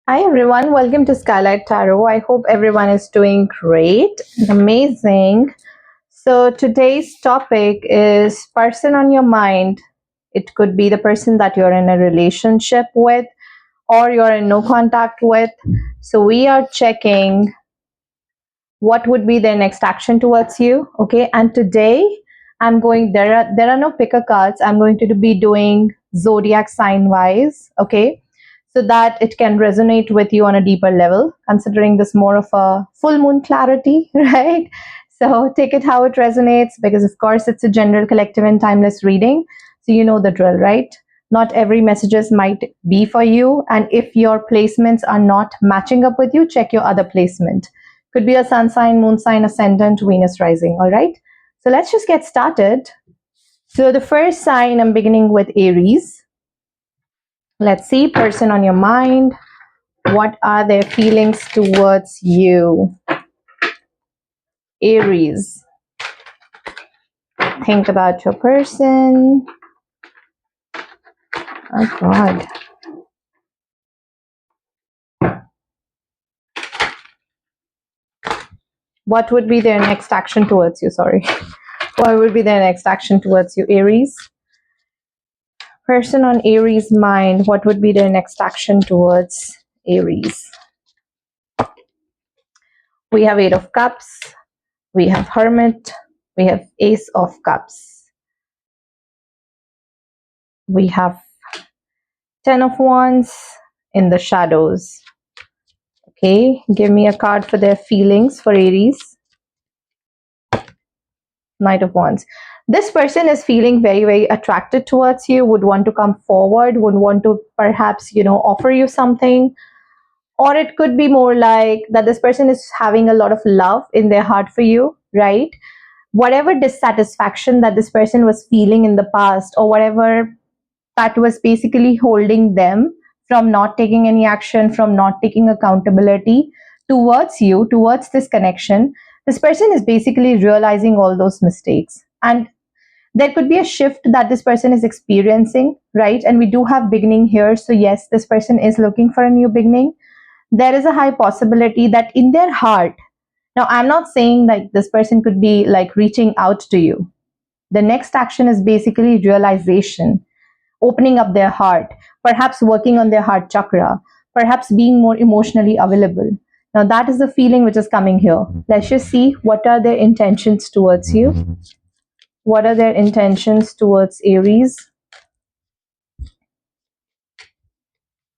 Hi everyone, welcome to Skylight Tarot. I hope everyone is doing great and amazing. So today's topic is person on your mind. It could be the person that you're in a relationship with or you're in no contact with. So we are checking what would be their next action towards you. Okay, and today there are no picker cards. I'm going to be doing zodiac sign wise. Okay, so that it can resonate with you on a deeper level, considering this more of a full moon clarity, right? So take it how it resonates, because of course it's a general, collective and timeless reading. So you know the drill, right? Not every messages might be for you, and if your placements are not matching up with you, check your other placement. Could be a sun sign, moon sign, ascendant, Venus rising. All right, so let's just get started. So the first sign, I'm beginning with Aries. Let's see, person on your mind, what are their feelings towards you? Aries, think about your person. Oh God. What would be their next action towards you? Sorry. What would be their next action towards you, Aries? Person on Aries' mind, what would be their next action towards Aries? We have Eight of Cups, we have Hermit, we have Ace of Cups, we have Ten of Wands in the shadows. Okay, give me a card for their feelings for Aries. Knight of Wands. This person is feeling very, very attracted towards you, would want to come forward, would want to perhaps, offer you something. Or it could be more like that this person is having a lot of love in their heart for you, right? Whatever dissatisfaction that this person was feeling in the past, or whatever that was basically holding them from not taking any action, from not taking accountability towards you, towards this connection, this person is basically realizing all those mistakes. And there could be a shift that this person is experiencing, right? And we do have beginning here. So yes, this person is looking for a new beginning. There is a high possibility that in their heart, now I'm not saying like this person could be like reaching out to you. The next action is basically realization, opening up their heart, perhaps working on their heart chakra, perhaps being more emotionally available. Now, that is the feeling which is coming here. Let's just see what are their intentions towards you. What are their intentions towards Aries?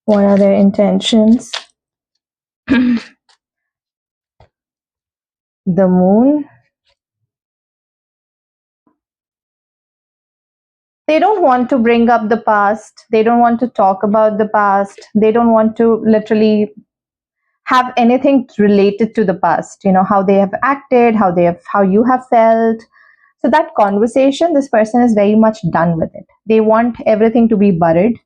What are their intentions? The moon. They don't want to bring up the past. They don't want to talk about the past. They don't want to literally have anything related to the past, how they have acted, how you have felt. So that conversation, this person is very much done with it. They want everything to be buried.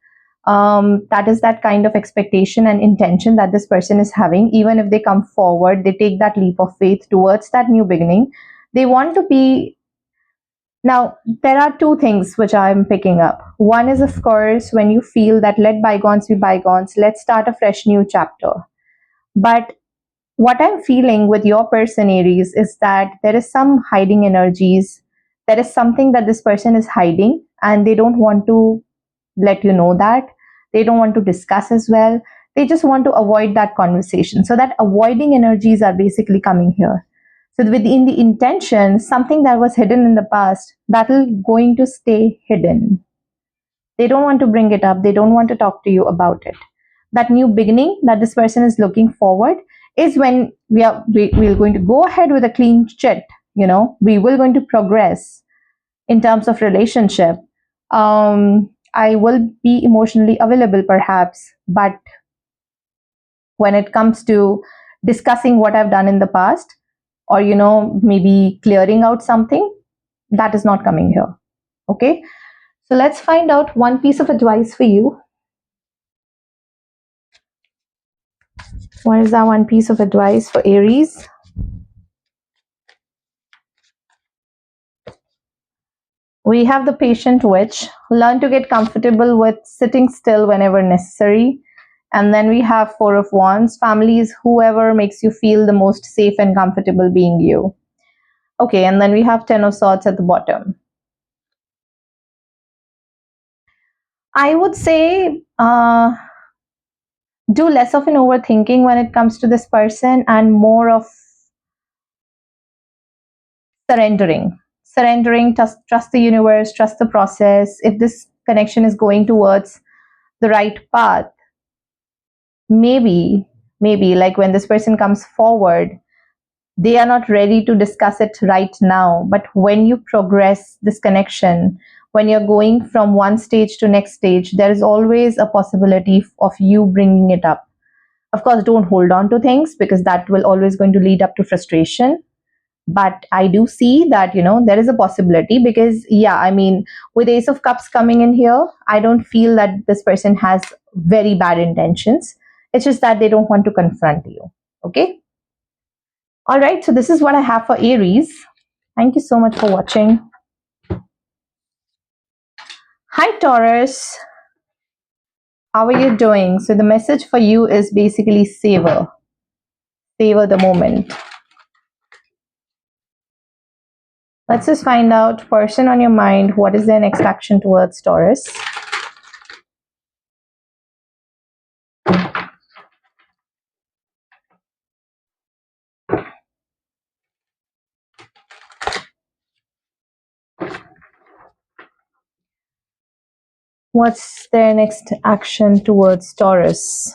That is that kind of expectation and intention that this person is having. Even if they come forward, they take that leap of faith towards that new beginning. They want to be. Now, there are two things which I'm picking up. One is, of course, when you feel that let bygones be bygones, let's start a fresh new chapter. But what I'm feeling with your person, Aries, is that there is some hiding energies. There is something that this person is hiding, and they don't want to let you know that. They don't want to discuss as well. They just want to avoid that conversation. So that avoiding energies are basically coming here. So within the intention, something that was hidden in the past, that will going to stay hidden. They don't want to bring it up. They don't want to talk to you about it. That new beginning that this person is looking forward is when we're going to go ahead with a clean sheet. We will going to progress in terms of relationship. I will be emotionally available perhaps, but when it comes to discussing what I've done in the past, or maybe clearing out something, that is not coming here. Okay, so let's find out one piece of advice for you. What is that one piece of advice for Aries? We have the patient witch. Learn to get comfortable with sitting still whenever necessary. And then we have Four of Wands. Family is whoever makes you feel the most safe and comfortable being you. Okay, and then we have Ten of Swords at the bottom. I would say do less of an overthinking when it comes to this person and more of surrendering, trust the universe, trust the process. If this connection is going towards the right path, maybe like when this person comes forward, they are not ready to discuss it right now, but when you progress this connection, when you're going from one stage to next stage, there is always a possibility of you bringing it up. Of course, don't hold on to things because that will always going to lead up to frustration. But I do see that, there is a possibility because, yeah, I mean, with Ace of Cups coming in here, I don't feel that this person has very bad intentions. It's just that they don't want to confront you. Okay. All right. So this is what I have for Aries. Thank you so much for watching. Hi, Taurus. How are you doing? So the message for you is basically savor the moment. Let's just find out, person on your mind, what is their next action towards Taurus? What's their next action towards Taurus?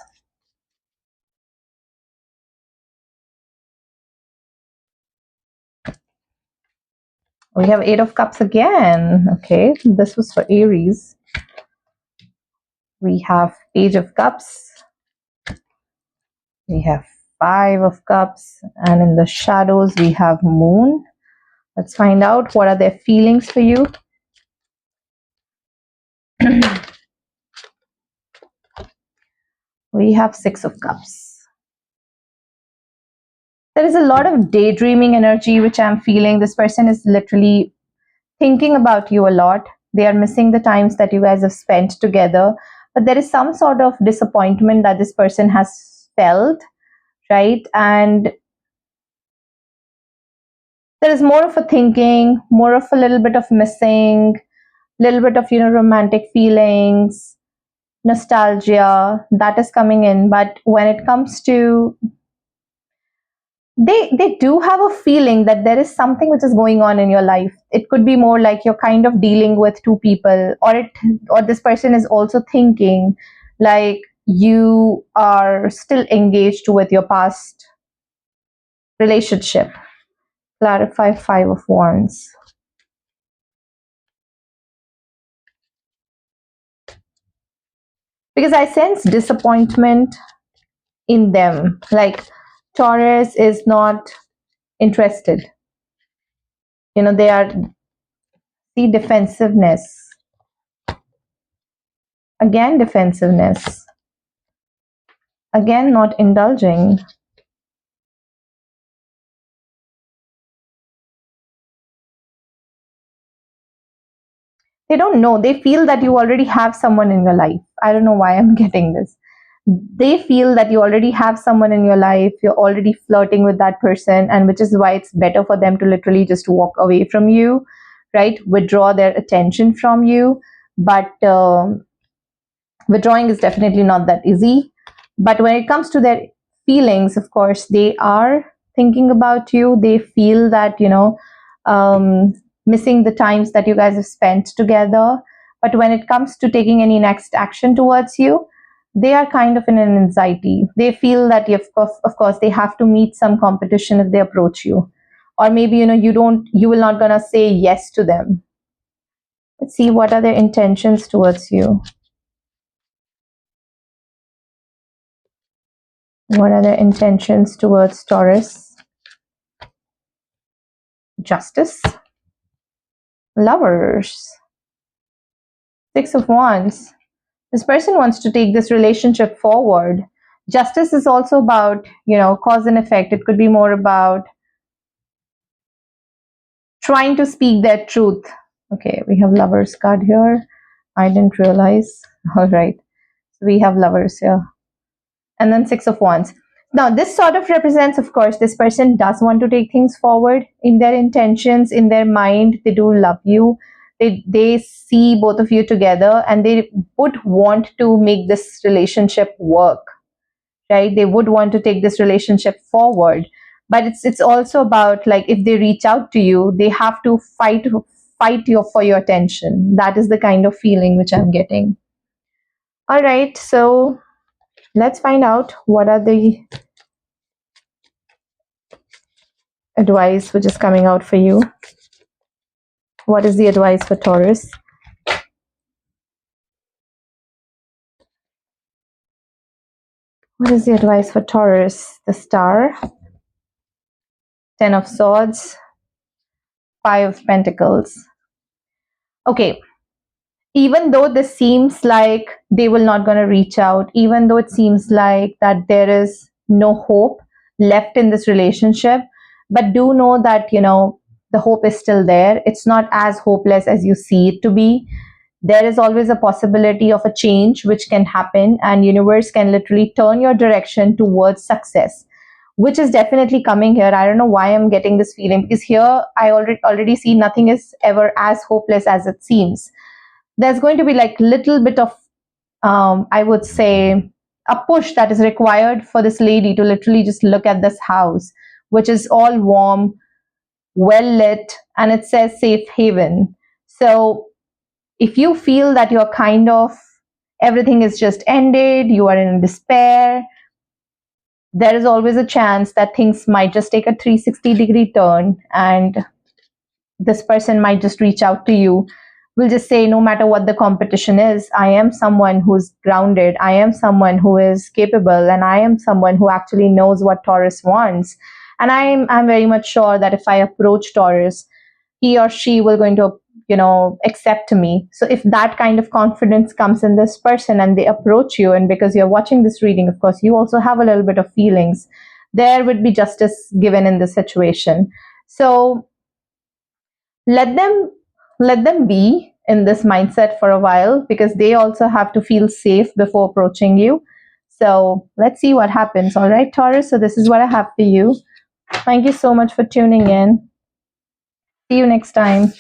We have Eight of Cups again. Okay, this was for Aries. We have Page of Cups. We have Five of Cups. And in the shadows, we have Moon. Let's find out what are their feelings for you. We have Six of Cups. There is a lot of daydreaming energy which I'm feeling. This person is literally thinking about you a lot. They are missing the times that you guys have spent together. But there is some sort of disappointment that this person has felt, right? And there is more of a thinking, more of a little bit of missing, little bit of, romantic feelings, nostalgia that is coming in. But when it comes to, they do have a feeling that there is something which is going on in your life. It could be more like you're kind of dealing with two people, or this person is also thinking like you are still engaged with your past relationship. Clarify Five of Wands. Because I sense disappointment in them. Like Taurus is not interested. They are the defensiveness. Again, defensiveness. Again, not indulging. They don't know. They feel that you already have someone in your life. I don't know why I'm getting this. They feel that you already have someone in your life. You're already flirting with that person, and which is why it's better for them to literally just walk away from you, right? Withdraw their attention from you. But withdrawing is definitely not that easy. But when it comes to their feelings, of course, they are thinking about you. They feel that, missing the times that you guys have spent together. But when it comes to taking any next action towards you, they are kind of in an anxiety. They feel that, of course, they have to meet some competition if they approach you. Or maybe, you will not gonna say yes to them. Let's see, what are their intentions towards you? What are their intentions towards Taurus? Justice. Lovers. Six of Wands. This person wants to take this relationship forward. Justice is also about, cause and effect. It could be more about trying to speak their truth. Okay, we have Lovers card here. I didn't realize. All right. So we have Lovers here. and then 6 of Wands. Now, this sort of represents, of course, this person does want to take things forward in their intentions, in their mind. They do love you. They see both of you together, and they would want to make this relationship work, right? They would want to take this relationship forward. But it's also about, like, if they reach out to you, they have to fight you for your attention. That is the kind of feeling which I'm getting. All right, so let's find out what are the advice which is coming out for you. What is the advice for Taurus? What is the advice for Taurus? The Star, 10 of Swords, 5 of Pentacles. Okay, even though this seems like they will not going to reach out, even though it seems like that there is no hope left in this relationship, but do know that, the hope is still there. It's not as hopeless as you see it to be. There is always a possibility of a change which can happen, and universe can literally turn your direction towards success, which is definitely coming here. I don't know why I'm getting this feeling, because here I already see nothing is ever as hopeless as it seems. There's going to be like little bit of I would say a push that is required for this lady to literally just look at this house, which is all warm, well lit, and it says safe haven. So if you feel that you're kind of, everything is just ended, you are in despair, there is always a chance that things might just take a 360-degree turn, and this person might just reach out to you. Will just say, no matter what the competition is, I am someone who's grounded, I am someone who is capable, and I am someone who actually knows what Taurus wants. And I'm very much sure that if I approach Taurus, he or she will going to accept me. So if that kind of confidence comes in this person and they approach you, and because you're watching this reading, of course you also have a little bit of feelings, there would be justice given in this situation. So let them be in this mindset for a while, because they also have to feel safe before approaching you. So let's see what happens. All right, Taurus, so this is what I have for you. Thank you so much for tuning in. See you next time.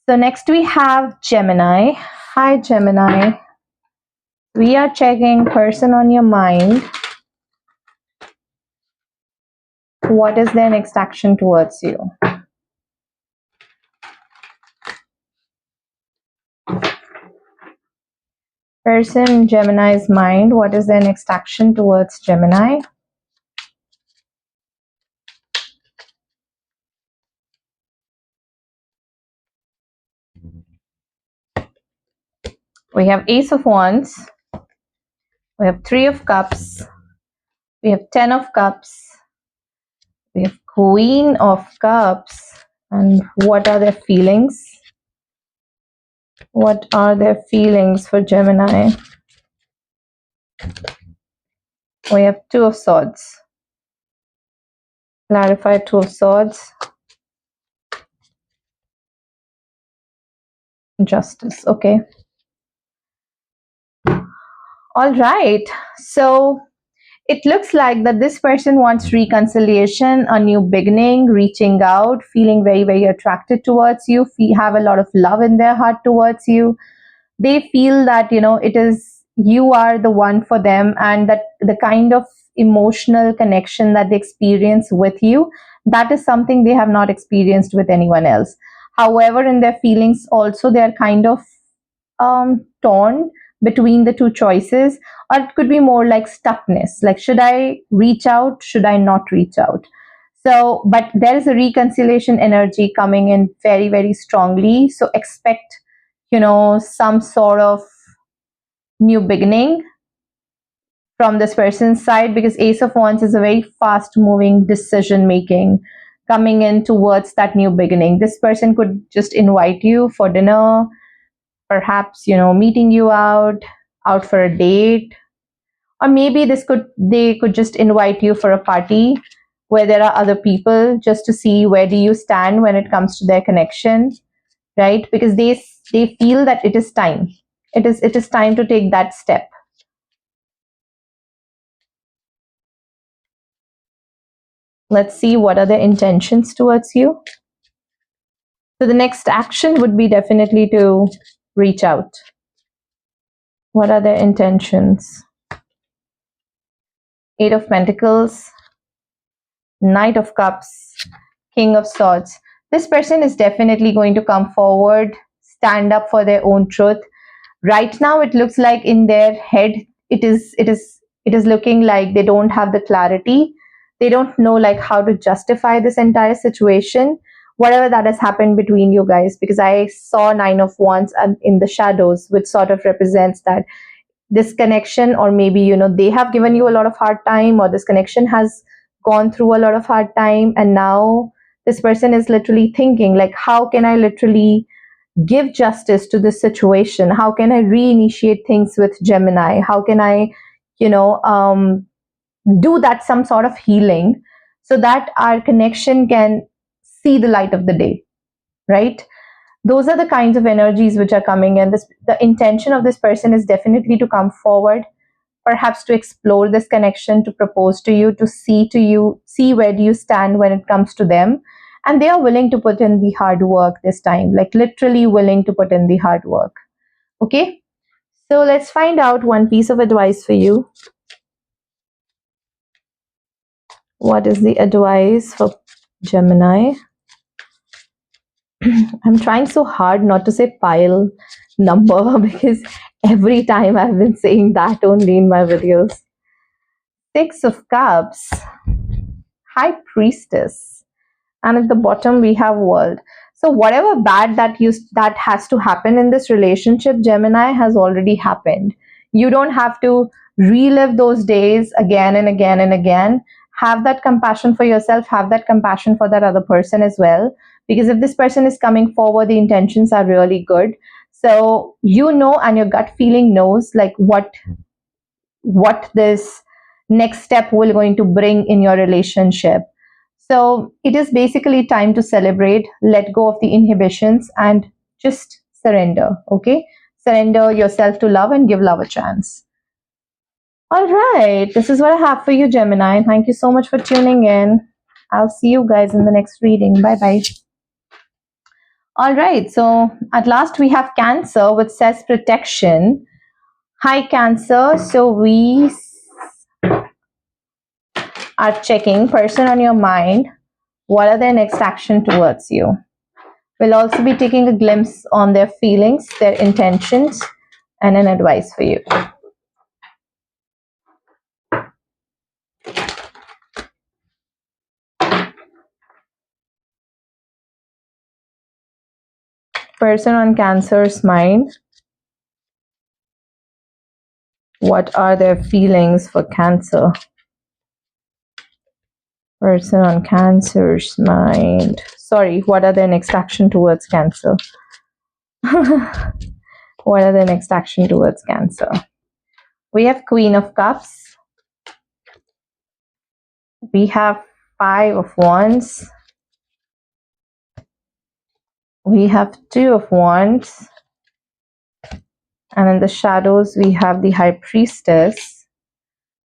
So next we have Gemini. Hi, Gemini. We are checking person on your mind. What is their next action towards you? Person in Gemini's mind, what is their next action towards Gemini? We have Ace of Wands. We have 3 of Cups. We have 10 of Cups. We have Queen of Cups. And what are their feelings? What are their feelings for Gemini? We have 2 of Swords. Clarify 2 of Swords. Justice. Okay. All right. So it looks like that this person wants reconciliation, a new beginning, reaching out, feeling very, very attracted towards you, have a lot of love in their heart towards you. They feel that, it is, you are the one for them, and that the kind of emotional connection that they experience with you, that is something they have not experienced with anyone else. However, in their feelings also, they are kind of torn between the two choices, or it could be more like stuckness, like, should I reach out, should I not reach out? So, but there is a reconciliation energy coming in very, very strongly. So expect, some sort of new beginning from this person's side, because Ace of Wands is a very fast moving decision making coming in towards that new beginning. This person could just invite you for dinner, perhaps, meeting you out for a date, or maybe they could just invite you for a party where there are other people, just to see where do you stand when it comes to their connection, right? Because they feel that it is time to take that step. Let's see what are their intentions towards you. So the next action would be definitely to reach out. What are their intentions? Eight of Pentacles, Knight of Cups, King of Swords. This person is definitely going to come forward, stand up for their own truth. Right now it looks like in their head it is looking like they don't have the clarity. They don't know like how to justify this entire situation, whatever that has happened between you guys, because I saw Nine of Wands and in the shadows, which sort of represents that this connection, or maybe they have given you a lot of hard time, or this connection has gone through a lot of hard time, and now this person is literally thinking like, how can I literally give justice to this situation? How can I reinitiate things with Gemini? How can I you know um, do that some sort of healing, so that our connection can see the light of the day, right? Those are the kinds of energies which are coming in. The intention of this person is definitely to come forward, perhaps to explore this connection, to propose to you, see where do you stand when it comes to them. And they are willing to put in the hard work this time, like literally willing to put in the hard work. Okay, so let's find out one piece of advice for you. What is the advice for Gemini? I'm trying so hard not to say pile number because every time I've been saying that only in my videos. Six of Cups, High Priestess, and at the bottom we have World. So whatever bad that has to happen in this relationship, Gemini, has already happened. You don't have to relive those days again and again and again. Have that compassion for yourself, have that compassion for that other person as well, because if this person is coming forward, the intentions are really good. So and your gut feeling knows like what this next step will going to bring in your relationship. So it is basically time to celebrate, let go of the inhibitions, and just surrender. Okay, surrender yourself to love and give love a chance. All right, this is what I have for you, Gemini. Thank you so much for tuning in. I'll see you guys in the next reading. Bye bye. All right, so at last we have Cancer, which says protection. Hi, Cancer. So we are checking person on your mind. What are their next action towards you? We'll also be taking a glimpse on their feelings, their intentions, and an advice for you. Person on Cancer's mind. What are their feelings for Cancer? Person on Cancer's mind. Sorry, what are their next action towards Cancer? What are their next action towards Cancer? We have Queen of Cups. We have Five of Wands. We have Two of Wands. And in the shadows, we have the High Priestess.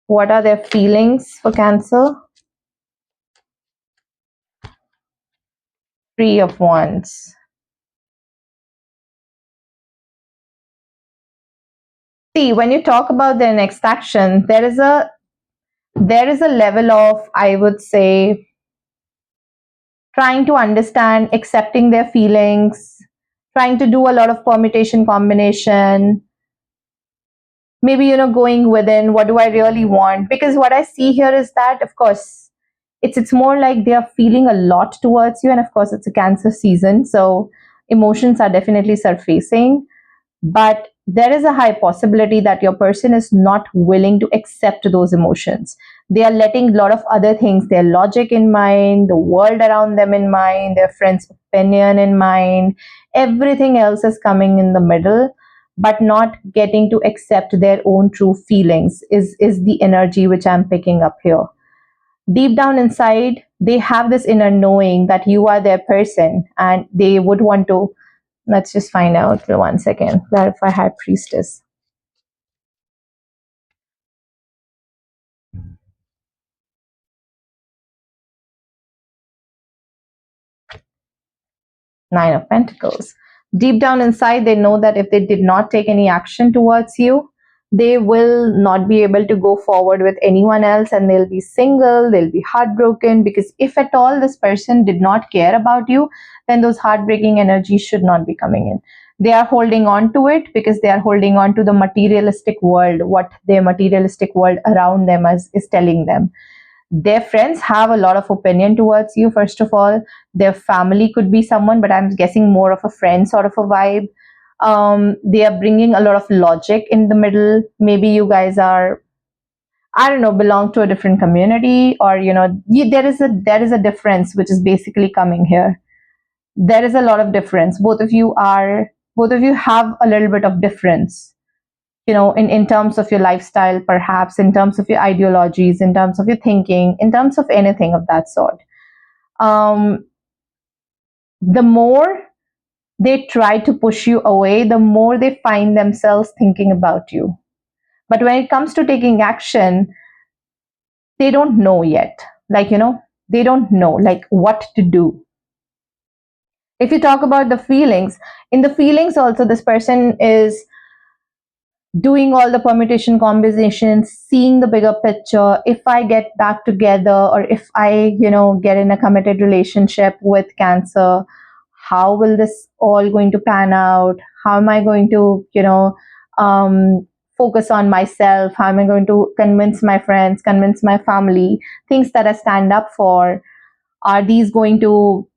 What are their feelings for Cancer? Three of Wands. See, when you talk about their next action, there is a level of, I would say, trying to understand, accepting their feelings, trying to do a lot of permutation combination, maybe going within, what do I really want? Because what I see here is that, of course, it's more like they are feeling a lot towards you, and of course it's a Cancer season, so emotions are definitely surfacing. But there is a high possibility that your person is not willing to accept those emotions. They are letting a lot of other things, their logic in mind, the world around them in mind, their friends' opinion in mind. Everything else is coming in the middle, but not getting to accept their own true feelings is the energy which I'm picking up here. Deep down inside, they have this inner knowing that you are their person, and they would want to. Let's just find out for 1 second. Clarify High Priestess. Nine of Pentacles. Deep down inside, they know that if they did not take any action towards you, they will not be able to go forward with anyone else, and they'll be single, they'll be heartbroken, because if at all this person did not care about you, then those heartbreaking energies should not be coming in. They are holding on to it because they are holding on to the materialistic world, what their materialistic world around them is telling them. Their friends have a lot of opinion towards you. First of all, their family could be someone, but I'm guessing more of a friend sort of a vibe. They are bringing a lot of logic in the middle. Maybe you guys are, I don't know, belong to a different community, or there is a difference which is basically coming here. There is a lot of difference. Both of you have a little bit of difference, in terms of your lifestyle, perhaps in terms of your ideologies, in terms of your thinking, in terms of anything of that sort. The more they try to push you away, the more they find themselves thinking about you. But when it comes to taking action, they don't know yet. They don't know what to do. If you talk about the feelings, in the feelings also, this person is doing all the permutation combinations, seeing the bigger picture. If I get back together, or if I get in a committed relationship with Cancer, how will this all going to pan out? How am I going to focus on myself? How am I going to convince my friends, convince my family, things that I stand up for? Are these going to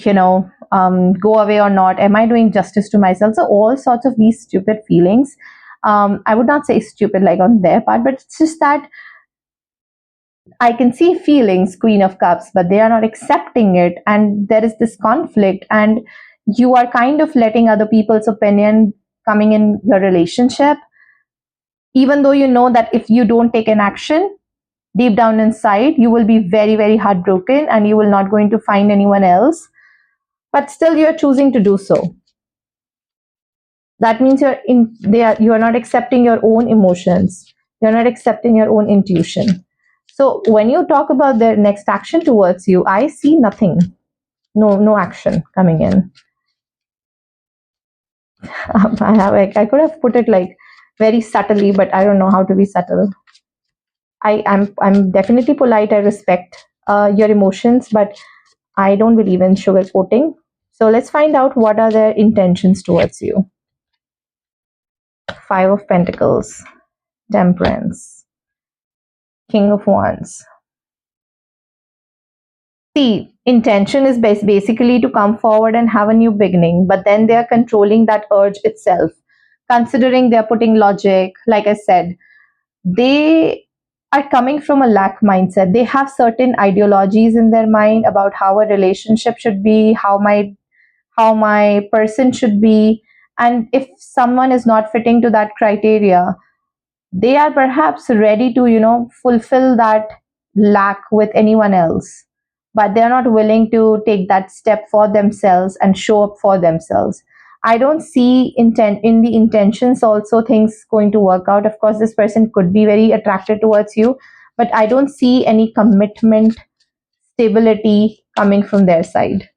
go away or not? Am I doing justice to myself? So all sorts of these stupid feelings. I would not say stupid like on their part, but it's just that I can see feelings, Queen of Cups, but they are not accepting it. And there is this conflict, and you are kind of letting other people's opinion coming in your relationship, even though you know that if you don't take an action, deep down inside, you will be very, very heartbroken, and you will not going to find anyone else. But still, you are choosing to do so. That means you are not accepting your own emotions. You're not accepting your own intuition. So when you talk about their next action towards you, I see nothing. No action coming in. I could have put it very subtly, but I don't know how to be subtle. I'm definitely polite. I respect your emotions, but I don't believe in sugarcoating. So let's find out what are their intentions towards you. Five of Pentacles, Temperance, King of Wands. See, intention is basically to come forward and have a new beginning, but then they are controlling that urge itself. Considering they are putting logic, like I said, they are coming from a lack mindset. They have certain ideologies in their mind about how a relationship should be, how my person should be, and if someone is not fitting to that criteria, they are perhaps ready to fulfill that lack with anyone else, but they're not willing to take that step for themselves and show up for themselves. I don't see intent in the intentions also things going to work out. Of course, this person could be very attracted towards you, but I don't see any commitment, stability coming from their side.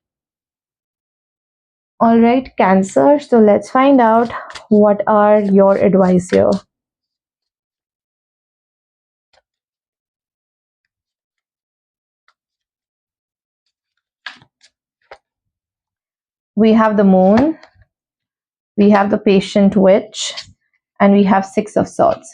All right, Cancer, so let's find out what are your advice here. We have the Moon, we have the Patient Witch, and we have Six of Swords.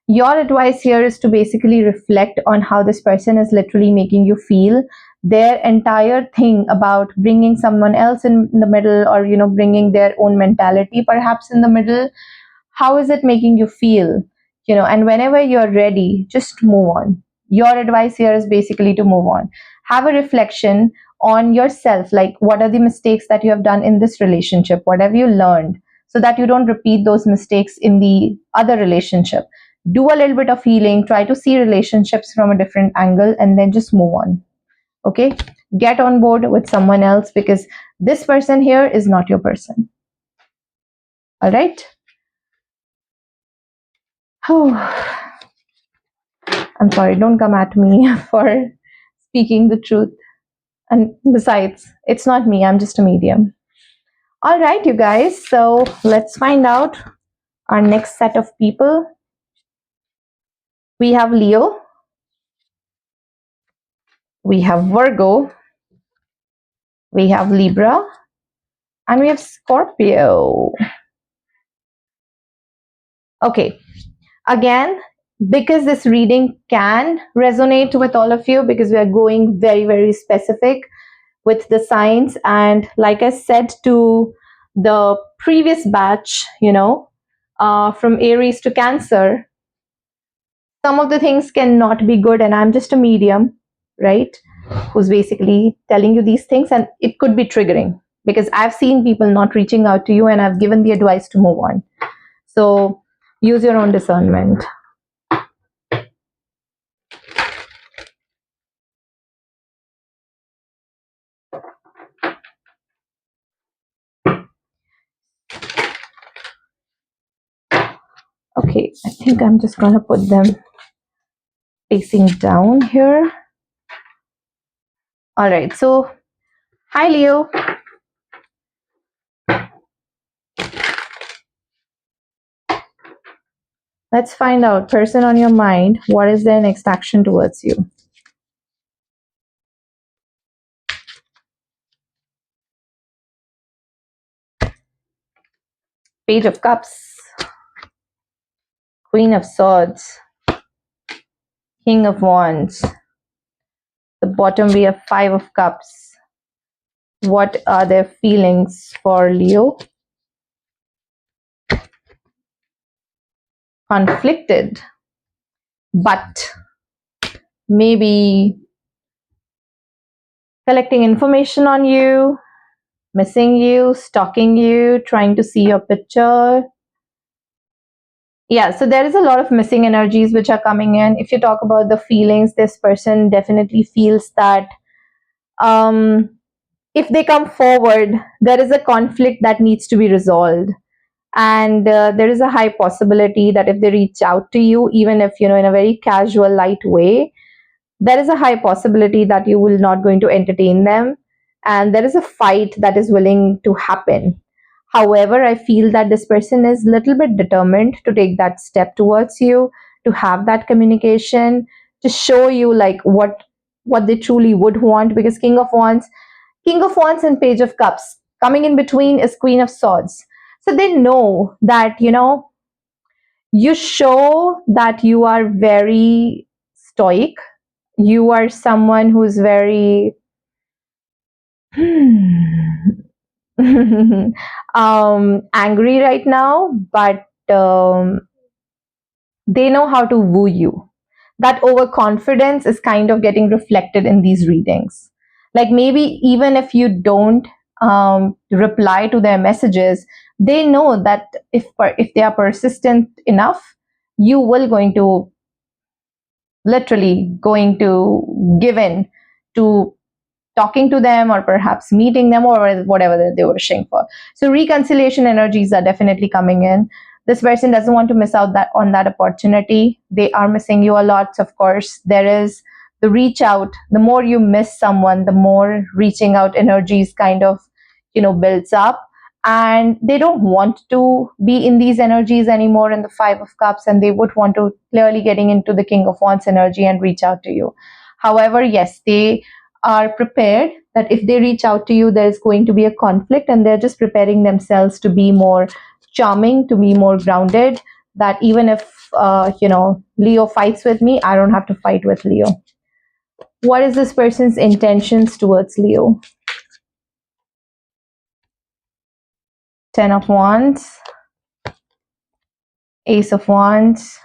Your advice here is to basically reflect on how this person is literally making you feel. Their entire thing about bringing someone else in the middle, or bringing their own mentality perhaps in the middle, how is it making you feel? And whenever you're ready, just move on. Your advice here is basically to move on. Have a reflection on yourself, like what are the mistakes that you have done in this relationship, what have you learned, so that you don't repeat those mistakes in the other relationship. Do a little bit of healing, try to see relationships from a different angle, and then just move on. Okay, get on board with someone else, because this person here is not your person. All right. Oh, I'm sorry, don't come at me for speaking the truth. And besides, it's not me, I'm just a medium. All right, you guys, so let's find out our next set of people. We have Leo, we have Virgo, we have Libra, and we have Scorpio. Okay, again, because this reading can resonate with all of you, because we are going very, very specific with the signs, and like I said to the previous batch, from Aries to Cancer, some of the things cannot be good, and I'm just a medium, right, who's basically telling you these things, and it could be triggering because I've seen people not reaching out to you and I've given the advice to move on. So use your own discernment. Okay, I think I'm just gonna put them facing down here. All right, so hi Leo. Let's find out, person on your mind, what is their next action towards you? Page of Cups, Queen of Swords, King of Wands. The bottom we have Five of Cups. What are their feelings for Leo? Conflicted, but maybe collecting information on you, missing you, stalking you, trying to see your picture. Yeah, so there is a lot of missing energies which are coming in. If you talk about the feelings, this person definitely feels that if they come forward, there is a conflict that needs to be resolved. And there is a high possibility that if they reach out to you, even if, in a very casual, light way, there is a high possibility that you will not going to entertain them. And there is a fight that is willing to happen. However, I feel that this person is a little bit determined to take that step towards you, to have that communication, to show you like what they truly would want. Because King of Wands and Page of Cups. Coming in between is Queen of Swords. So they know that, you show that you are very stoic. You are someone who's very angry right now, but they know how to woo you. That overconfidence is kind of getting reflected in these readings. Like maybe even if you don't reply to their messages, they know that if they are persistent enough, you will going to literally going to give in to talking to them, or perhaps meeting them, or whatever that they were wishing for. So reconciliation energies are definitely coming in. This person doesn't want to miss out on that opportunity. They are missing you a lot. Of course, there is the reach out. The more you miss someone, the more reaching out energies kind of, builds up. And they don't want to be in these energies anymore in the Five of Cups, and they would want to clearly getting into the King of Wands energy and reach out to you. However, yes, they are prepared that if they reach out to you, there's going to be a conflict, and they're just preparing themselves to be more charming, to be more grounded, that even if Leo fights with me, I don't have to fight with Leo. What is this person's intentions towards Leo? Ten of Wands, Ace of Wands,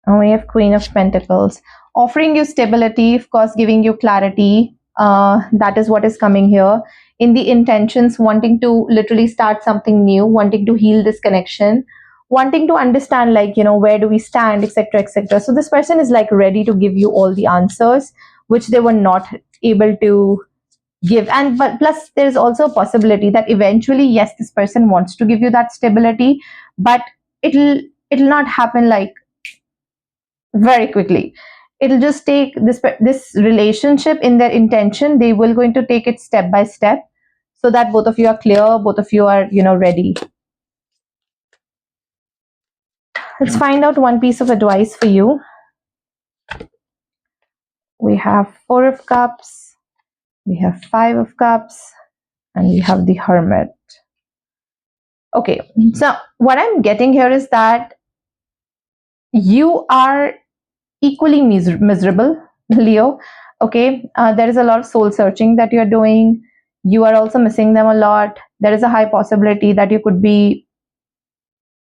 and we have Queen of Pentacles. Offering you stability, of course, giving you clarity. That is what is coming here. In the intentions, wanting to literally start something new, wanting to heal this connection, wanting to understand, like, where do we stand, etc., etc. So this person is like ready to give you all the answers which they were not able to give. And but plus there's also a possibility that eventually, yes, this person wants to give you that stability, but it'll not happen like very quickly. it'll just take this relationship in their intention. They will going to take it step by step, so that both of you are clear, both of you are, ready. Let's find out one piece of advice for you. We have Four of Cups, we have Five of Cups, and we have the Hermit. Okay, so what I'm getting here is that you are equally miserable, Leo. Okay, there is a lot of soul searching that you're doing. You are also missing them a lot. There is a high possibility that you could be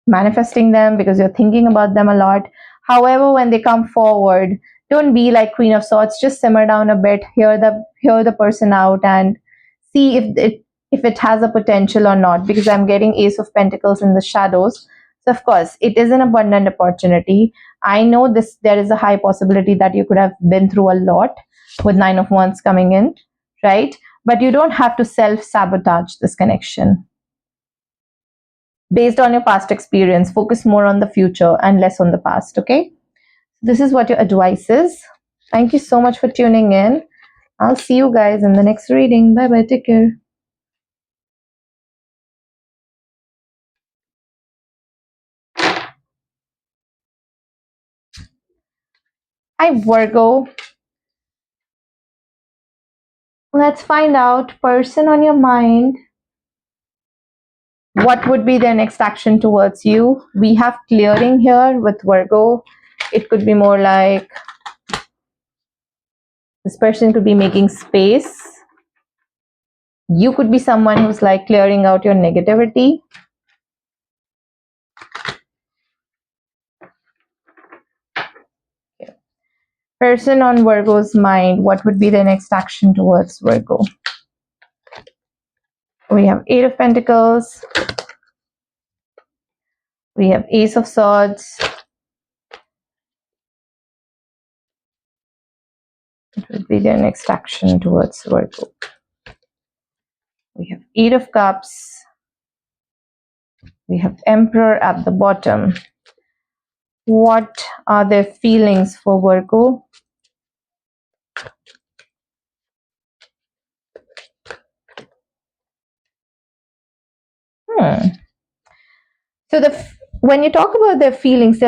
manifesting them because you're thinking about them a lot. However, when they come forward, don't be like Queen of Swords. Just simmer down a bit, hear the person out, and see if it has a potential or not. Because I'm getting Ace of Pentacles in the shadows. So of course, it is an abundant opportunity. I know this. There is a high possibility that you could have been through a lot with Nine of Wands coming in, right? But you don't have to self-sabotage this connection based on your past experience. Focus more on the future and less on the past. Okay, this is what your advice is. Thank you so much for tuning in. I'll see you guys in the next reading. Bye bye, take care. Hi Virgo, let's find out person on your mind. What would be their next action towards you? We have clearing here with Virgo. It could be more like this person could be making space. You could be someone who's like clearing out your negativity. Person on Virgo's mind, what would be their next action towards Virgo? We have Eight of Pentacles. We have Ace of Swords. What would be their next action towards Virgo? We have Eight of Cups. We have Emperor at the bottom. What are their feelings for Virgo? So when you talk about their feelings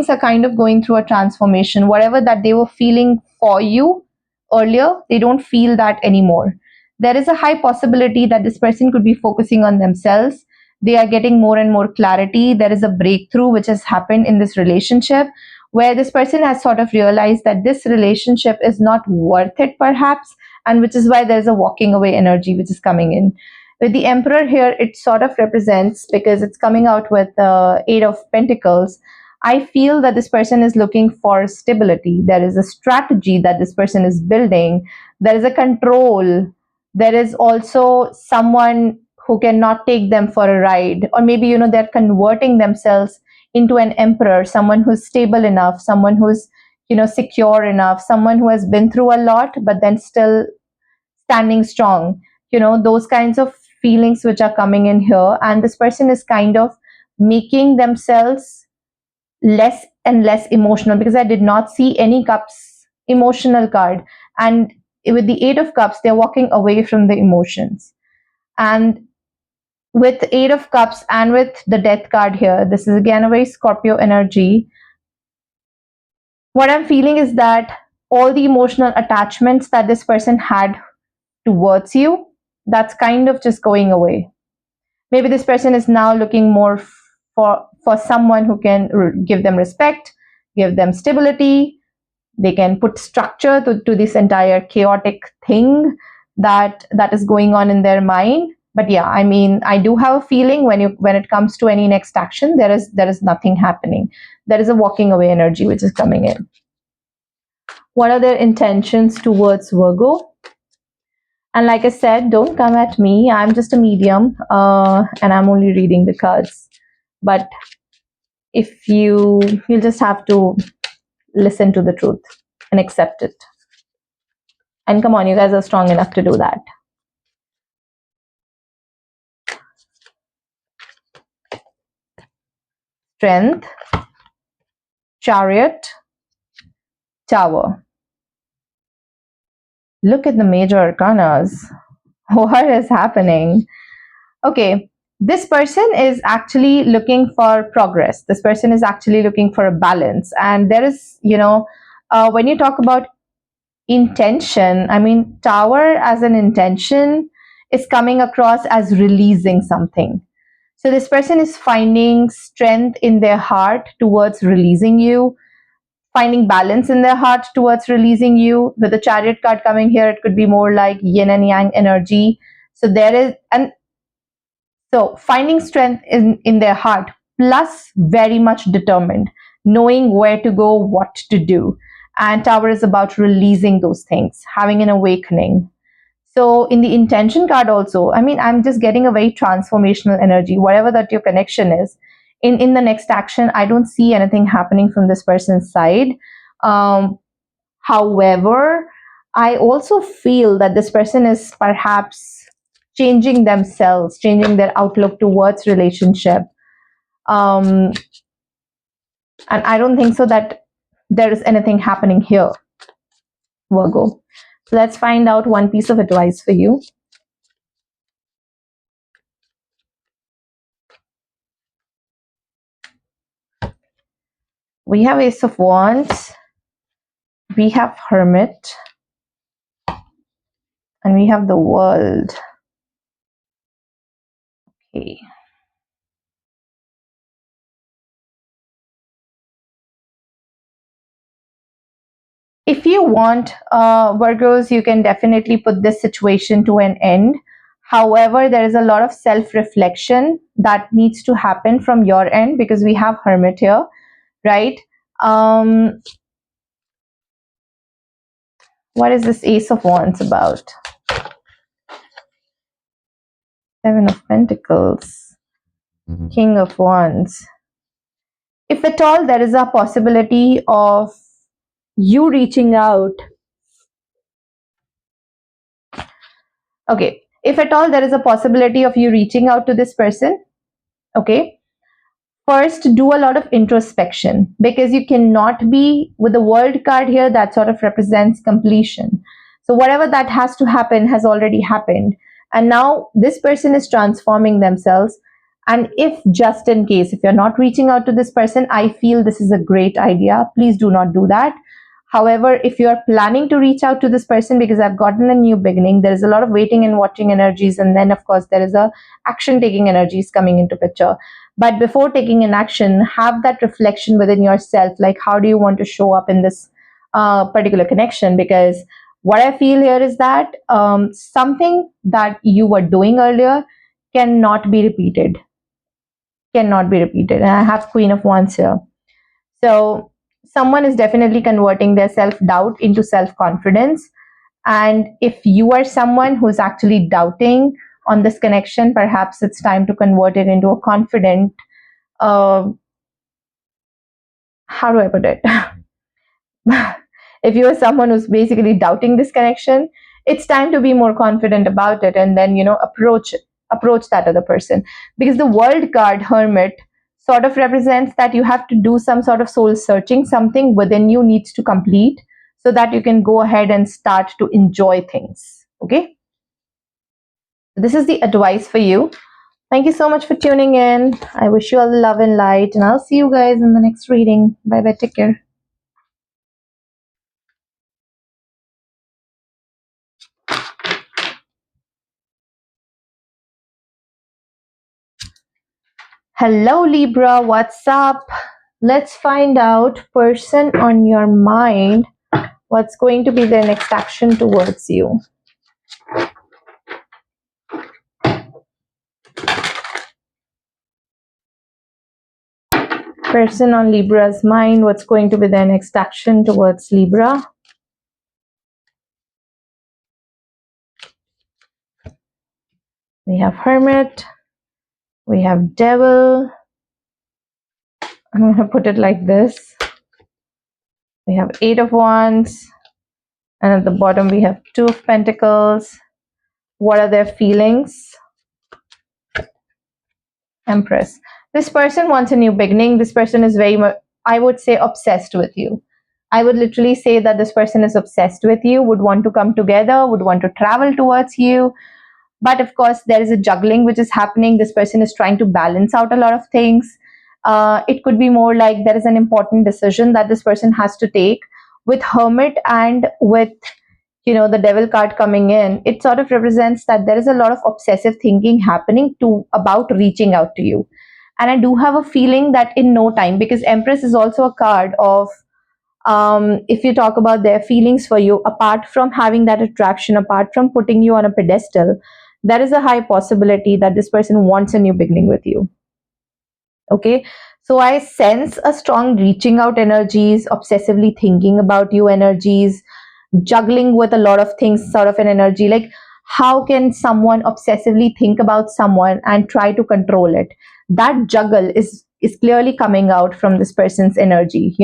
are kind of going through a transformation. Whatever that they were feeling for you earlier, they don't feel that anymore. There is a high possibility that this person could be focusing on themselves. They are getting more and more clarity. There is a breakthrough which has happened in this relationship, where this person has sort of realized that this relationship is not worth it perhaps, and which is why there's a walking away energy which is coming in. With the Emperor here, it sort of represents, because it's coming out with the Eight of Pentacles, I feel that this person is looking for stability. There is a strategy that this person is building. There is a control. There is also someone who cannot take them for a ride. Or maybe, they're converting themselves into an emperor, someone who's stable enough, someone who's, secure enough, someone who has been through a lot, but then still standing strong. Those kinds of feelings which are coming in here, and this person is kind of making themselves less and less emotional, because I did not see any cups emotional card, and with the Eight of Cups they're walking away from the emotions. And with Eight of Cups and with the Death card here, this is again a very Scorpio energy. What I'm feeling is that all the emotional attachments that this person had towards you, that's kind of just going away. Maybe this person is now looking more for someone who can give them respect, give them stability. They can put structure to this entire chaotic thing that is going on in their mind. But yeah, I do have a feeling when it comes to any next action, there is nothing happening. There is a walking away energy which is coming in. What are their intentions towards Virgo? And like I said, don't come at me. I'm just a medium, and I'm only reading the cards. But if you'll just have to listen to the truth and accept it. And come on, you guys are strong enough to do that. Strength, Chariot, Tower. Look at the major arcanas. What is happening? Okay, this person is actually looking for progress. This person is actually looking for a balance. And there is, when you talk about intention, I mean, Tower as an intention is coming across as releasing something. So this person is finding strength in their heart towards releasing you, finding balance in their heart towards releasing you. With the Chariot card coming here, it could be more like yin and yang energy. So there is, and so finding strength in their heart, plus very much determined, knowing where to go, what to do. And Tower is about releasing those things, having an awakening. So in the intention card also, I mean, I'm just getting a very transformational energy, whatever that your connection is. In the next action, I don't see anything happening from this person's side. However, I also feel that this person is perhaps changing themselves, changing their outlook towards relationship. And I don't think so that there is anything happening here, Virgo. So let's find out one piece of advice for you. We have Ace of Wands, we have Hermit, and we have the World. Okay. If you want, Virgos, you can definitely put this situation to an end. However, there is a lot of self-reflection that needs to happen from your end, because we have Hermit here, right? What is this Ace of Wands about? Seven of Pentacles, King of Wands. If at all there is a possibility of you reaching out, okay, if at all there is a possibility of you reaching out to this person, okay, first do a lot of introspection, because you cannot be with the World card here, that sort of represents completion. So whatever that has to happen has already happened, and now this person is transforming themselves. And if just in case, if you're not reaching out to this person, I feel this is a great idea. Please do not do that. However, if you are planning to reach out to this person, because I've gotten a new beginning, there is a lot of waiting and watching energies, and then of course there is a action taking energies coming into picture. But before taking an action, have that reflection within yourself, like how do you want to show up in this particular connection? Because what I feel here is that something that you were doing earlier cannot be repeated. Cannot be repeated. And I have Queen of Wands here. So someone is definitely converting their self-doubt into self-confidence. And if you are someone who's actually doubting on this connection, perhaps it's time to convert it into a confident, how do I put it? If you are someone who's basically doubting this connection, it's time to be more confident about it, and then, approach that other person. Because the World card, Hermit, sort of represents that you have to do some sort of soul searching. Something within you needs to complete so that you can go ahead and start to enjoy things. Okay, this is the advice for you. Thank you so much for tuning in. I wish you all love and light, and I'll see you guys in the next reading. Bye bye, take care. Hello Libra, what's up? Let's find out, person on your mind, what's going to be their next action towards you. Person on Libra's mind, what's going to be their next action towards Libra. We have Hermit, we have Devil. I'm going to put it like this. We have Eight of Wands, and at the bottom we have Two of Pentacles. What are their feelings? Empress. This person wants a new beginning. This person is very much, I would say, obsessed with you. I would literally say that this person is obsessed with you, would want to come together, would want to travel towards you. But of course, there is a juggling which is happening. This person is trying to balance out a lot of things. It could be more like there is an important decision that this person has to take. With Hermit and with the Devil card coming in, it sort of represents that there is a lot of obsessive thinking happening to about reaching out to you. And I do have a feeling that in no time, because Empress is also a card of, if you talk about their feelings for you, apart from having that attraction, apart from putting you on a pedestal, there is a high possibility that this person wants a new beginning with you. Okay, so I sense a strong reaching out energies, obsessively thinking about you energies, juggling with a lot of things, sort of an energy like, how can someone obsessively think about someone and try to control it? That juggle is clearly coming out from this person's energy.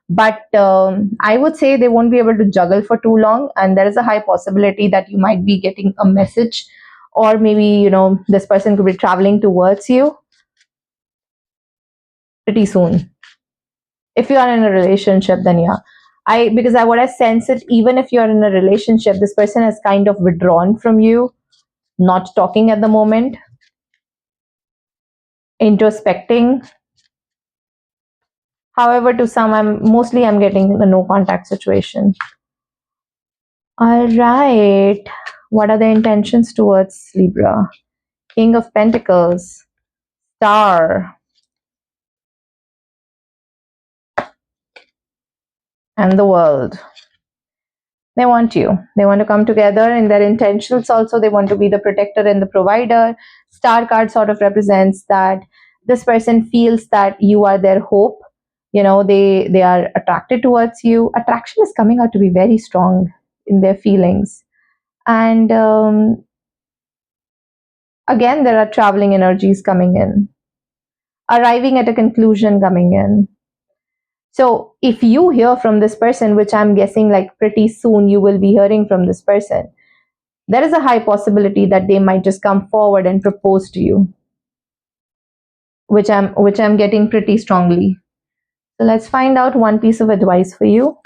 But I would say they won't be able to juggle for too long, and there is a high possibility that you might be getting a message, or maybe this person could be traveling towards you pretty soon. If you are in a relationship, then yeah, what I sense it, even if you're in a relationship, this person has kind of withdrawn from you, not talking at the moment, introspecting. However, to some, I'm getting the no contact situation. All right, what are the intentions towards Libra? King of Pentacles, Star, and the World. They want you. They want to come together in their intentions also. They want to be the protector and the provider. Star card sort of represents that this person feels that you are their hope. They are attracted towards you. Attraction is coming out to be very strong in their feelings. And again, there are traveling energies coming in, arriving at a conclusion coming in. So if you hear from this person, which I'm guessing like pretty soon you will be hearing from this person, there is a high possibility that they might just come forward and propose to you, which I'm getting pretty strongly. So let's find out one piece of advice for you,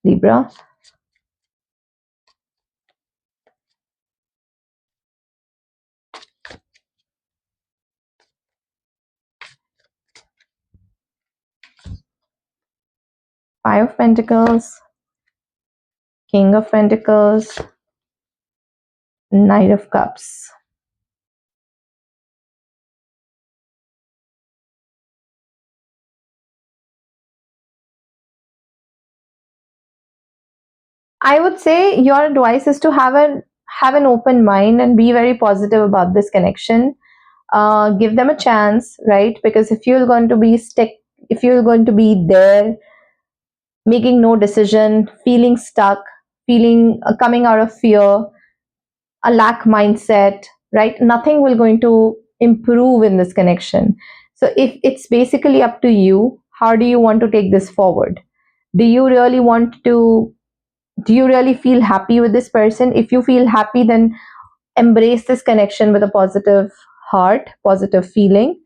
Libra. Five of Pentacles, King of Pentacles, Knight of Cups. I would say your advice is to have an open mind and be very positive about this connection. Give them a chance, right? Because if you're going to be there, making no decision, feeling stuck, feeling coming out of fear, a lack mindset, right? Nothing will going to improve in this connection. So if it's basically up to you, how do you want to take this forward? Do you really want to do you really feel happy with this person? If you feel happy, then embrace this connection with a positive heart, positive feeling.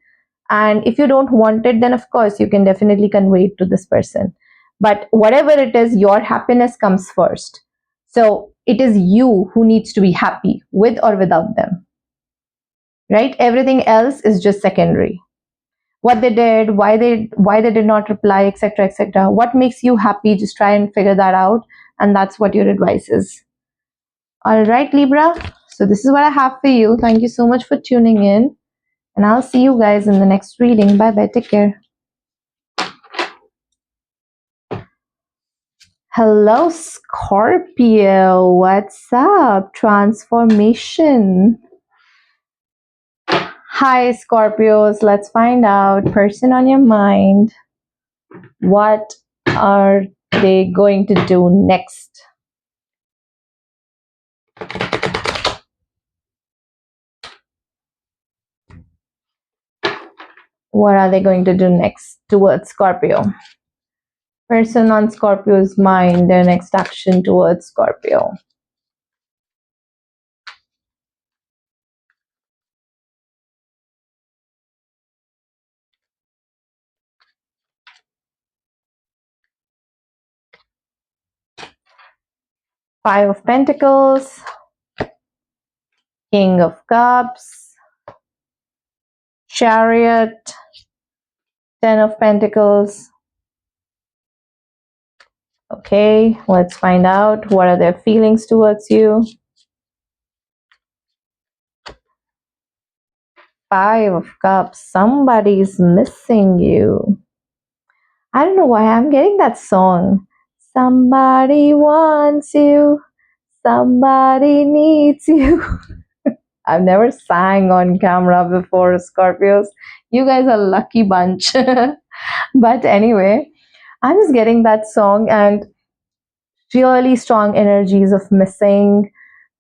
And if you don't want it, then of course you can definitely convey it to this person. But whatever it is, your happiness comes first. So it is you who needs to be happy with or without them, right? Everything else is just secondary. What they did, why they did not reply, etc., etc. What makes you happy? Just try and figure that out, and that's what your advice is. All right, Libra. So this is what I have for you. Thank you so much for tuning in, and I'll see you guys in the next reading. Bye bye. Take care. Hello, Scorpio. What's up? Transformation. Hi, Scorpios. Let's find out. Person on your mind. What are they going to do next? What are they going to do next towards Scorpio? Person on Scorpio's mind, their next action towards Scorpio. Five of Pentacles, King of Cups, Chariot, Ten of Pentacles. Okay, let's find out what are their feelings towards you. Five of Cups, somebody's missing you. I don't know why I'm getting that song. Somebody wants you, somebody needs you. I've never sang on camera before, Scorpios. You guys are a lucky bunch. But anyway, I'm just getting that song and really strong energies of missing,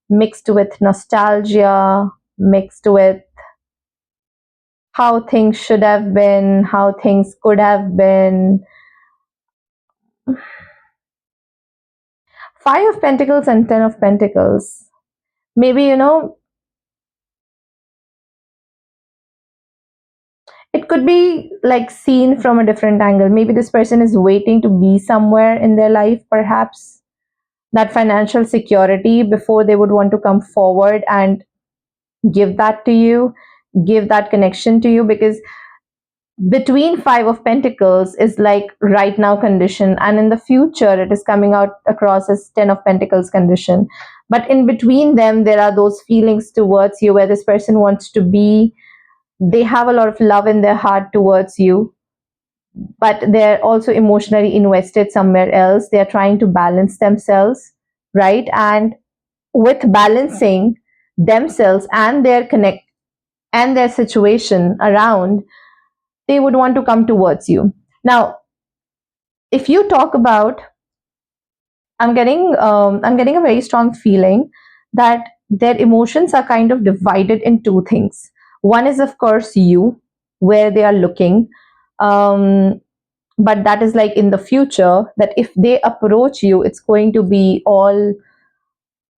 mixed with nostalgia, mixed with how things should have been, how things could have been. Five of Pentacles and Ten of Pentacles. Maybe, it could be like seen from a different angle. Maybe this person is waiting to be somewhere in their life, perhaps that financial security before they would want to come forward and give that to you, give that connection to you, because between Five of Pentacles is like right now condition, and in the future it is coming out across as Ten of Pentacles condition. But in between them there are those feelings towards you where this person wants to be. They have a lot of love in their heart towards you, but they're also emotionally invested somewhere else. They're trying to balance themselves, right? And with balancing themselves and their connect and their situation around, they would want to come towards you. Now, if you talk about, I'm getting a very strong feeling that their emotions are kind of divided in two things. One is, of course, you, where they are looking. But that is like in the future, that if they approach you, it's going to be all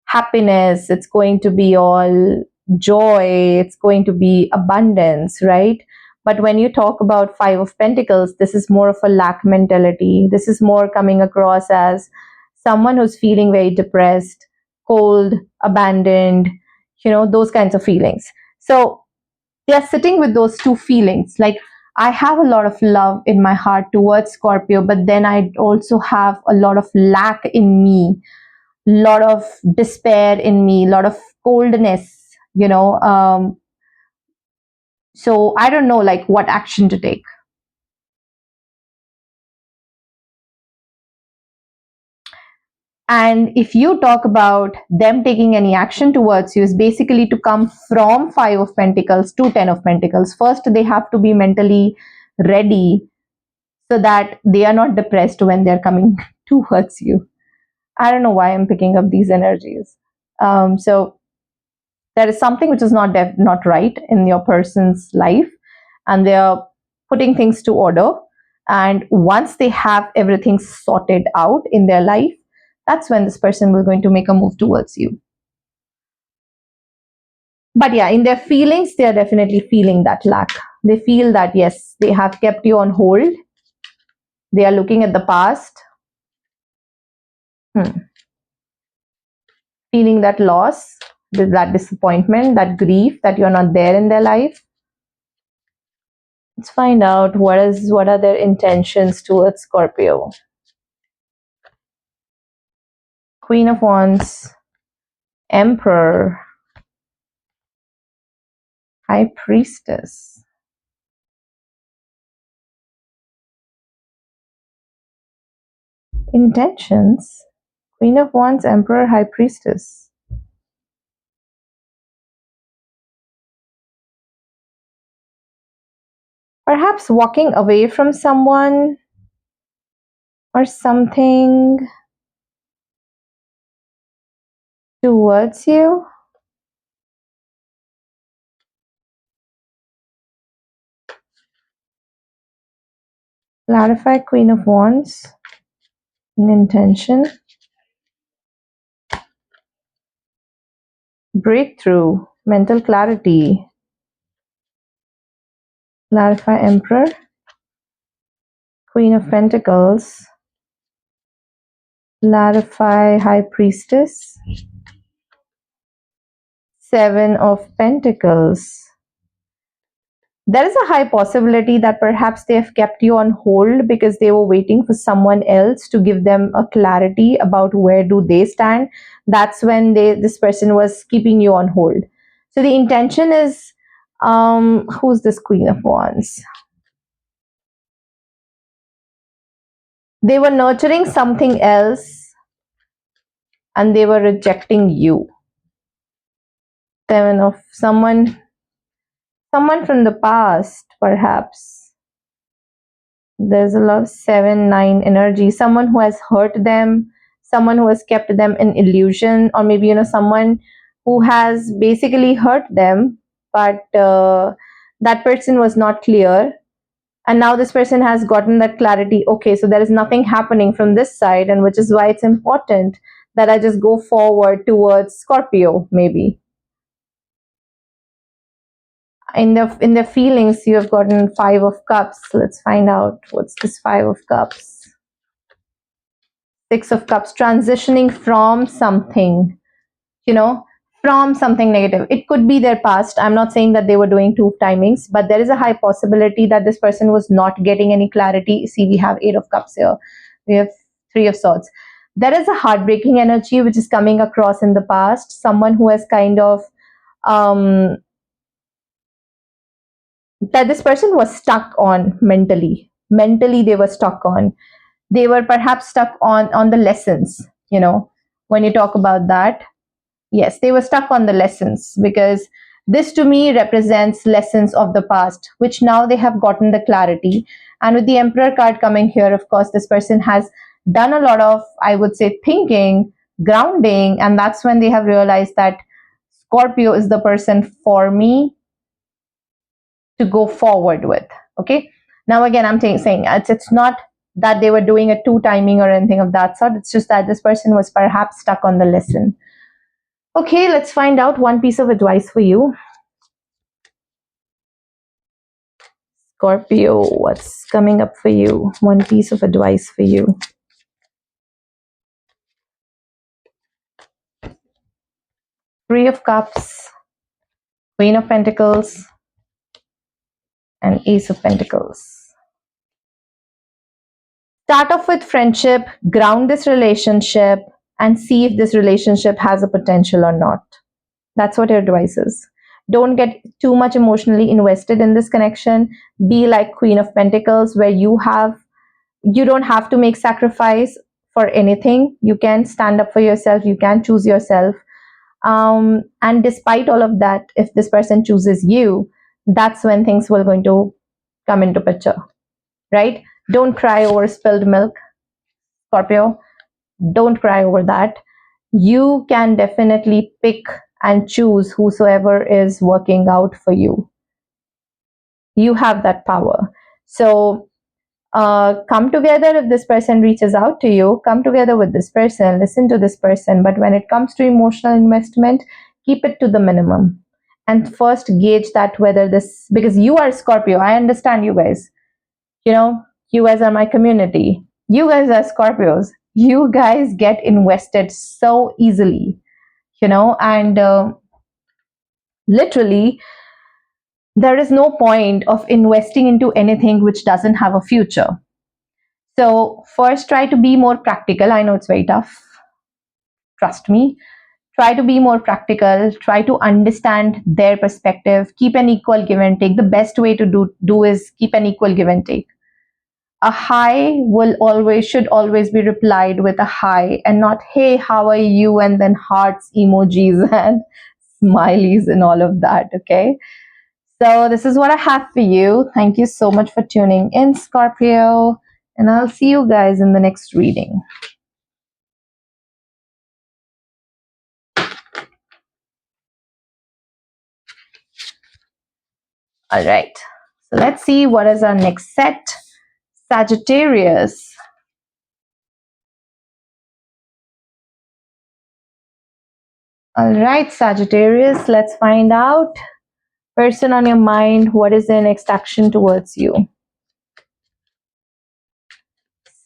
happiness, it's going to be all joy, it's going to be abundance, right? But when you talk about Five of Pentacles, this is more of a lack mentality. This is more coming across as someone who's feeling very depressed, cold, abandoned, those kinds of feelings. So they are sitting with those two feelings, like, I have a lot of love in my heart towards Scorpio, but then I also have a lot of lack in me, lot of despair in me, lot of coldness, so I don't know like what action to take. And if you talk about them taking any action towards you, is basically to come from Five of Pentacles to Ten of Pentacles. First, they have to be mentally ready so that they are not depressed when they're coming towards you. I don't know why I'm picking up these energies. So there is something which is not right in your person's life, and they are putting things to order. And once they have everything sorted out in their life, that's when this person will going to make a move towards you. But yeah, in their feelings, they are definitely feeling that lack. They feel that yes, they have kept you on hold. They are looking at the past, feeling that loss, that disappointment, that grief that you're not there in their life. Let's find out what are their intentions towards Scorpio. Queen of Wands, Emperor, High Priestess. Intentions, Queen of Wands, Emperor, High Priestess. Perhaps walking away from someone or something towards you. Clarify Queen of Wands in intention. Breakthrough, mental clarity. Clarify Emperor. Queen of Pentacles. Clarify, High Priestess. Seven of Pentacles. There is a high possibility that perhaps they have kept you on hold because they were waiting for someone else to give them a clarity about where do they stand. That's when this person was keeping you on hold. So the intention is, who's this Queen of Wands? They were nurturing something else and they were rejecting you. Seven of someone from the past, perhaps. There's a lot of 7-9 energy. Someone who has hurt them, someone who has kept them in illusion, or maybe someone who has basically hurt them, but that person was not clear, and now this person has gotten that clarity. Okay, so there is nothing happening from this side, and which is why it's important that I just go forward towards Scorpio. Maybe in the feelings, you have gotten Five of Cups. Let's find out what's this Five of Cups. Six of Cups, transitioning from something, from something negative. It could be their past. I'm not saying that they were doing two timings, but there is a high possibility that this person was not getting any clarity. See, we have Eight of Cups here. We have Three of Swords. There is a heartbreaking energy which is coming across in the past. Someone who has kind of that this person was stuck on mentally. Mentally, they were stuck on. They were perhaps stuck on the lessons. When you talk about that, yes, they were stuck on the lessons, because this to me represents lessons of the past, which now they have gotten the clarity. And with the Emperor card coming here, of course, this person has done a lot of, I would say, thinking, grounding, and that's when they have realized that Scorpio is the person for me to go forward with. Okay, now again, I'm saying it's not that they were doing a two timing or anything of that sort. It's just that this person was perhaps stuck on the lesson. Okay, let's find out one piece of advice for you, Scorpio. What's coming up for you? One piece of advice for you. Three of Cups, Queen of Pentacles, and Ace of Pentacles. Start off with friendship, ground this relationship, and see if this relationship has a potential or not. That's what your advice is. Don't get too much emotionally invested in this connection. Be like Queen of Pentacles, where you don't have to make sacrifice for anything. You can stand up for yourself. You can choose yourself. And despite all of that, if this person chooses you, that's when things will going to come into picture, right? Don't cry over spilled milk, Scorpio. Don't cry over that. You can definitely pick and choose whosoever is working out for you. You have that power. So come together. If this person reaches out to you, come together with this person, listen to this person. But when it comes to emotional investment, keep it to the minimum. And first gauge that whether this, because you are Scorpio, I understand you guys. You guys are my community. You guys are Scorpios. You guys get invested so easily, and literally, there is no point of investing into anything which doesn't have a future. So first, try to be more practical. I know it's very tough. Trust me. Try to be more practical. Try to understand their perspective. Keep an equal give and take. The best way to do is keep an equal give and take. A hi should always be replied with a hi, and not hey, how are you, and then hearts, emojis, and smileys and all of that. Okay, so this is what I have for you. Thank you so much for tuning in, Scorpio, and I'll see you guys in the next reading. All right, so let's see what is our next set. Sagittarius. All right, Sagittarius, let's find out. Person on your mind, what is their next action towards you?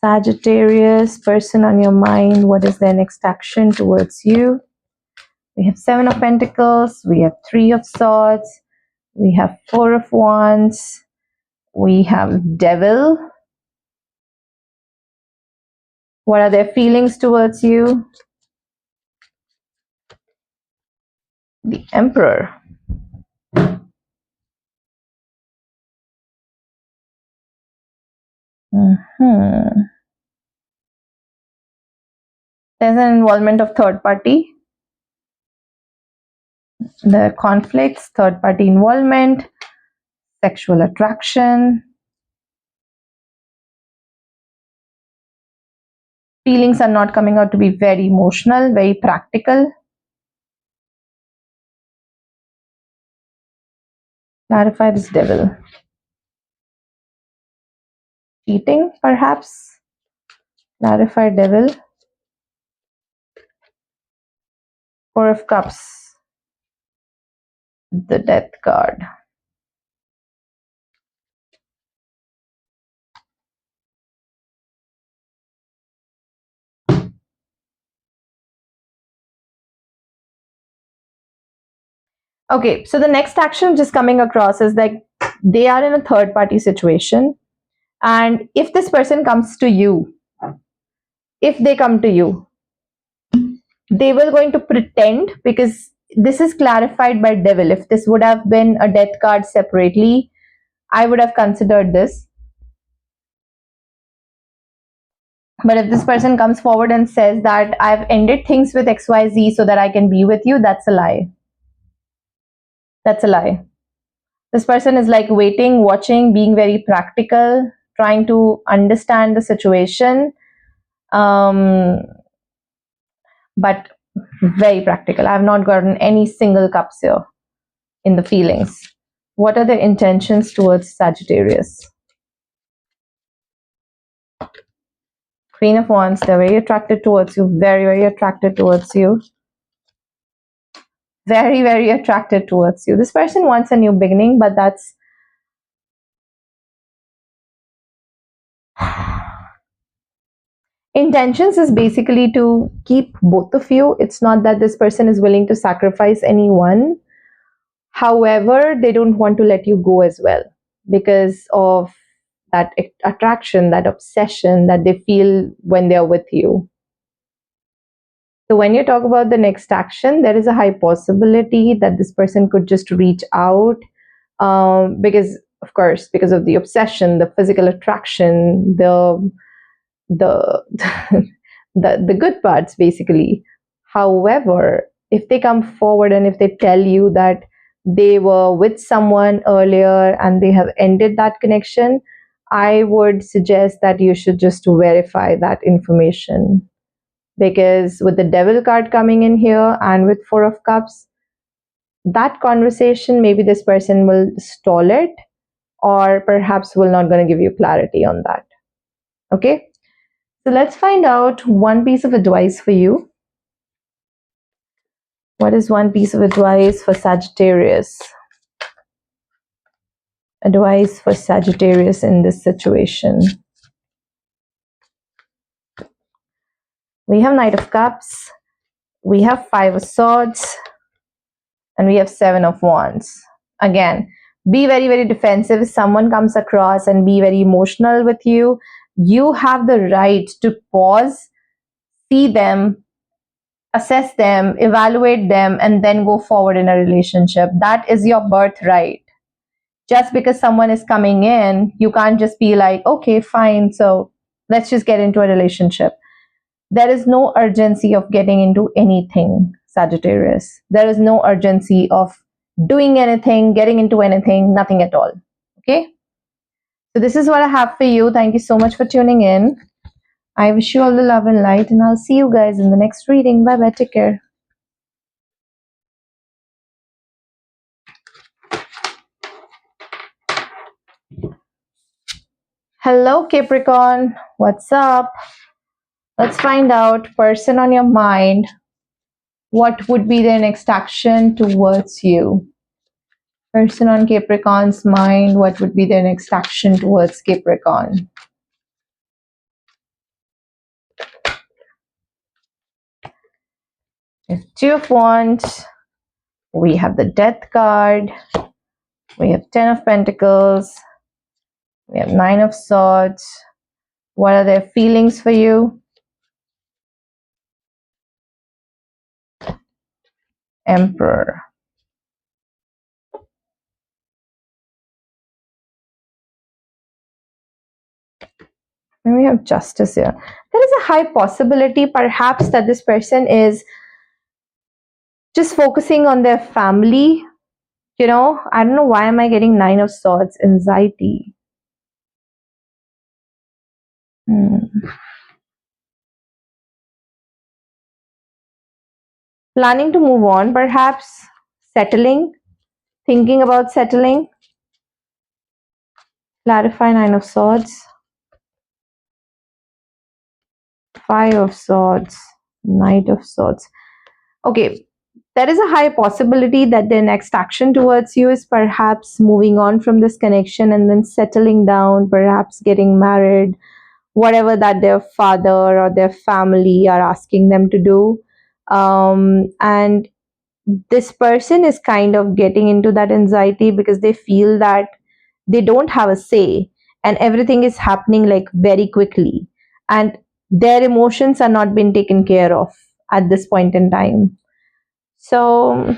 Sagittarius, person on your mind, what is their next action towards you? We have Seven of Pentacles, we have Three of Swords, we have Four of Wands, we have Devil. What are their feelings towards you? The Emperor. There's an involvement of third party. The conflicts, third party involvement, sexual attraction. Feelings are not coming out to be very emotional, very practical. Clarify this Devil. Cheating, perhaps. Clarify Devil. Four of Cups. The Death card. Okay, so the next action just coming across is like they are in a third party situation, and if this person comes to you, if they come to you, they will going to pretend, because this is clarified by Devil. If this would have been a death card separately, I would have considered this. But if this person comes forward and says that I've ended things with XYZ so that I can be with you, that's a lie. That's a lie. This person is like waiting, watching, being very practical, trying to understand the situation, but very practical. I have not gotten any single cups here in the feelings. What are their intentions towards Sagittarius? Queen of Wands, they're very attracted towards you, very, very attracted towards you. Very, very attracted towards you. This person wants a new beginning, but that's intentions is basically to keep both of you. It's not that this person is willing to sacrifice anyone. However, they don't want to let you go as well because of that attraction, that obsession that they feel when they're with you. So when you talk about the next action, there is a high possibility that this person could just reach out because, of course, because of the obsession, the physical attraction, the the good parts, basically. However, if they come forward and if they tell you that they were with someone earlier and they have ended that connection, I would suggest that you should just verify that information. Because with the Devil card coming in here and with Four of Cups, that conversation, maybe this person will stall it or perhaps will not going to give you clarity on that. Okay, so let's find out one piece of advice for you. What is one piece of advice for Sagittarius? Advice for Sagittarius in this situation. We have Knight of Cups, we have Five of Swords, and we have Seven of Wands. Again, be very, very defensive. If someone comes across and be very emotional with you, you have the right to pause, see them, assess them, evaluate them, and then go forward in a relationship. That is your birthright. Just because someone is coming in, you can't just be like, okay, fine, so let's just get into a relationship. There is no urgency of getting into anything, Sagittarius. There is no urgency of doing anything, getting into anything, nothing at all. Okay? So this is what I have for you. Thank you so much for tuning in. I wish you all the love and light, and I'll see you guys in the next reading. Bye bye. Take care. Hello, Capricorn. What's up? Let's find out, person on your mind, what would be their next action towards you? Person on Capricorn's mind, what would be their next action towards Capricorn? We have Two of Wands. We have the Death card. We have Ten of Pentacles. We have Nine of Swords. What are their feelings for you? Emperor. And we have Justice here. There is a high possibility perhaps that this person is just focusing on their family. You know, I don't know why am I getting Nine of Swords, anxiety. Planning to move on, perhaps settling, thinking about settling. Clarify. Nine of Swords, Five of Swords, Knight of Swords. Okay, there is a high possibility that their next action towards you is perhaps moving on from this connection and then settling down, perhaps getting married, whatever that their father or their family are asking them to do. And this person is kind of getting into that anxiety because they feel that they don't have a say and everything is happening like very quickly, and their emotions are not being taken care of at this point in time. So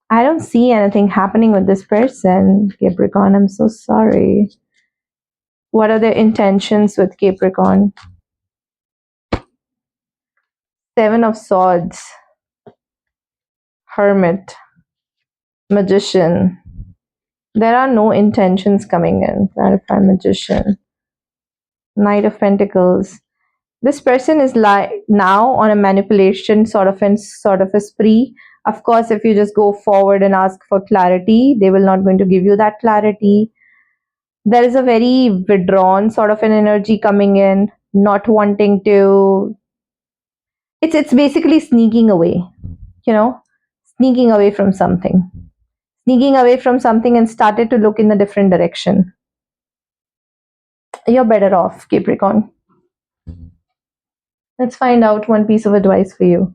I don't see anything happening with this person, Capricorn. I'm so sorry. What are their intentions with Capricorn? Seven of Swords, Hermit, Magician. There are no intentions coming in. Clarify. Magician, Knight of Pentacles. This person is now on a manipulation sort of a spree. Of course, if you just go forward and ask for clarity, they will not going to give you that clarity. There is a very withdrawn sort of an energy coming in, not wanting to. It's basically sneaking away, you know, sneaking away from something, and started to look in the different direction. You're better off, Capricorn. Let's find out one piece of advice for you.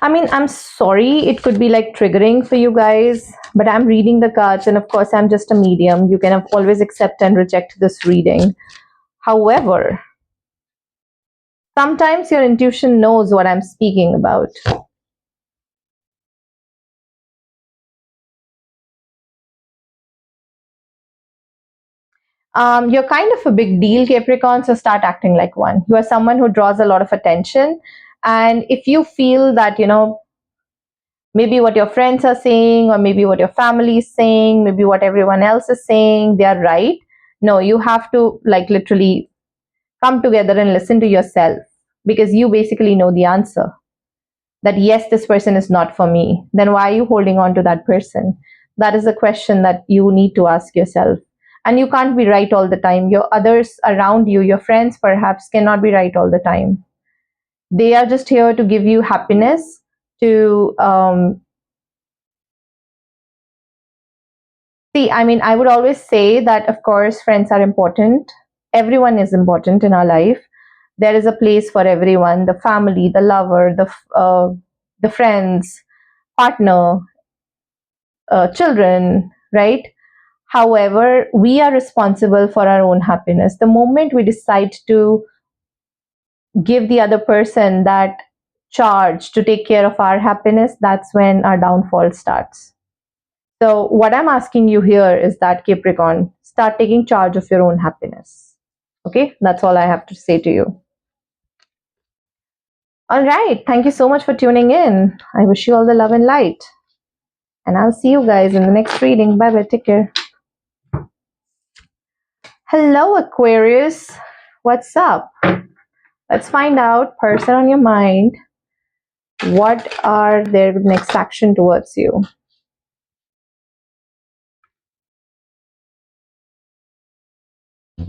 I mean, I'm sorry, it could be like triggering for you guys, but I'm reading the cards, and of course, I'm just a medium. You can always accept and reject this reading. However, sometimes your intuition knows what I'm speaking about. You're kind of a big deal, Capricorn, so start acting like one. You are someone who draws a lot of attention. And if you feel that, you know, maybe what your friends are saying, or maybe what your family is saying, maybe what everyone else is saying, they are right. No, you have to like literally come together and listen to yourself, because you basically know the answer. That yes, this person is not for me. Then why are you holding on to that person? That is a question that you need to ask yourself. And you can't be right all the time. Your others around you, your friends perhaps, cannot be right all the time. They are just here to give you happiness, to see, I mean, I would always say that, of course, friends are important. Everyone is important in our life. There is a place for everyone, the family, the lover, the friends, partner, children, right? However, we are responsible for our own happiness. The moment we decide to give the other person that charge to take care of our happiness, that's when our downfall starts. So what I'm asking you here is that, Capricorn, start taking charge of your own happiness. Okay, that's all I have to say to you. All right, thank you so much for tuning in. I wish you all the love and light. And I'll see you guys in the next reading. Bye bye, take care. Hello, Aquarius. What's up? Let's find out, person on your mind. What are their next action towards you?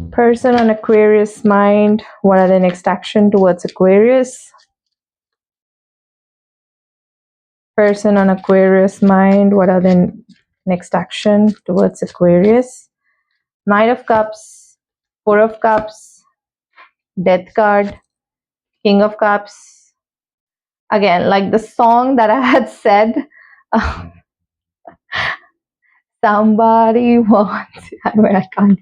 Person on Aquarius mind. What are the next action towards Aquarius? Person on Aquarius mind. What are the next action towards Aquarius? Knight of Cups, Four of Cups, Death card, King of Cups. Again, like the song that I had said, uh, somebody wants, I can't,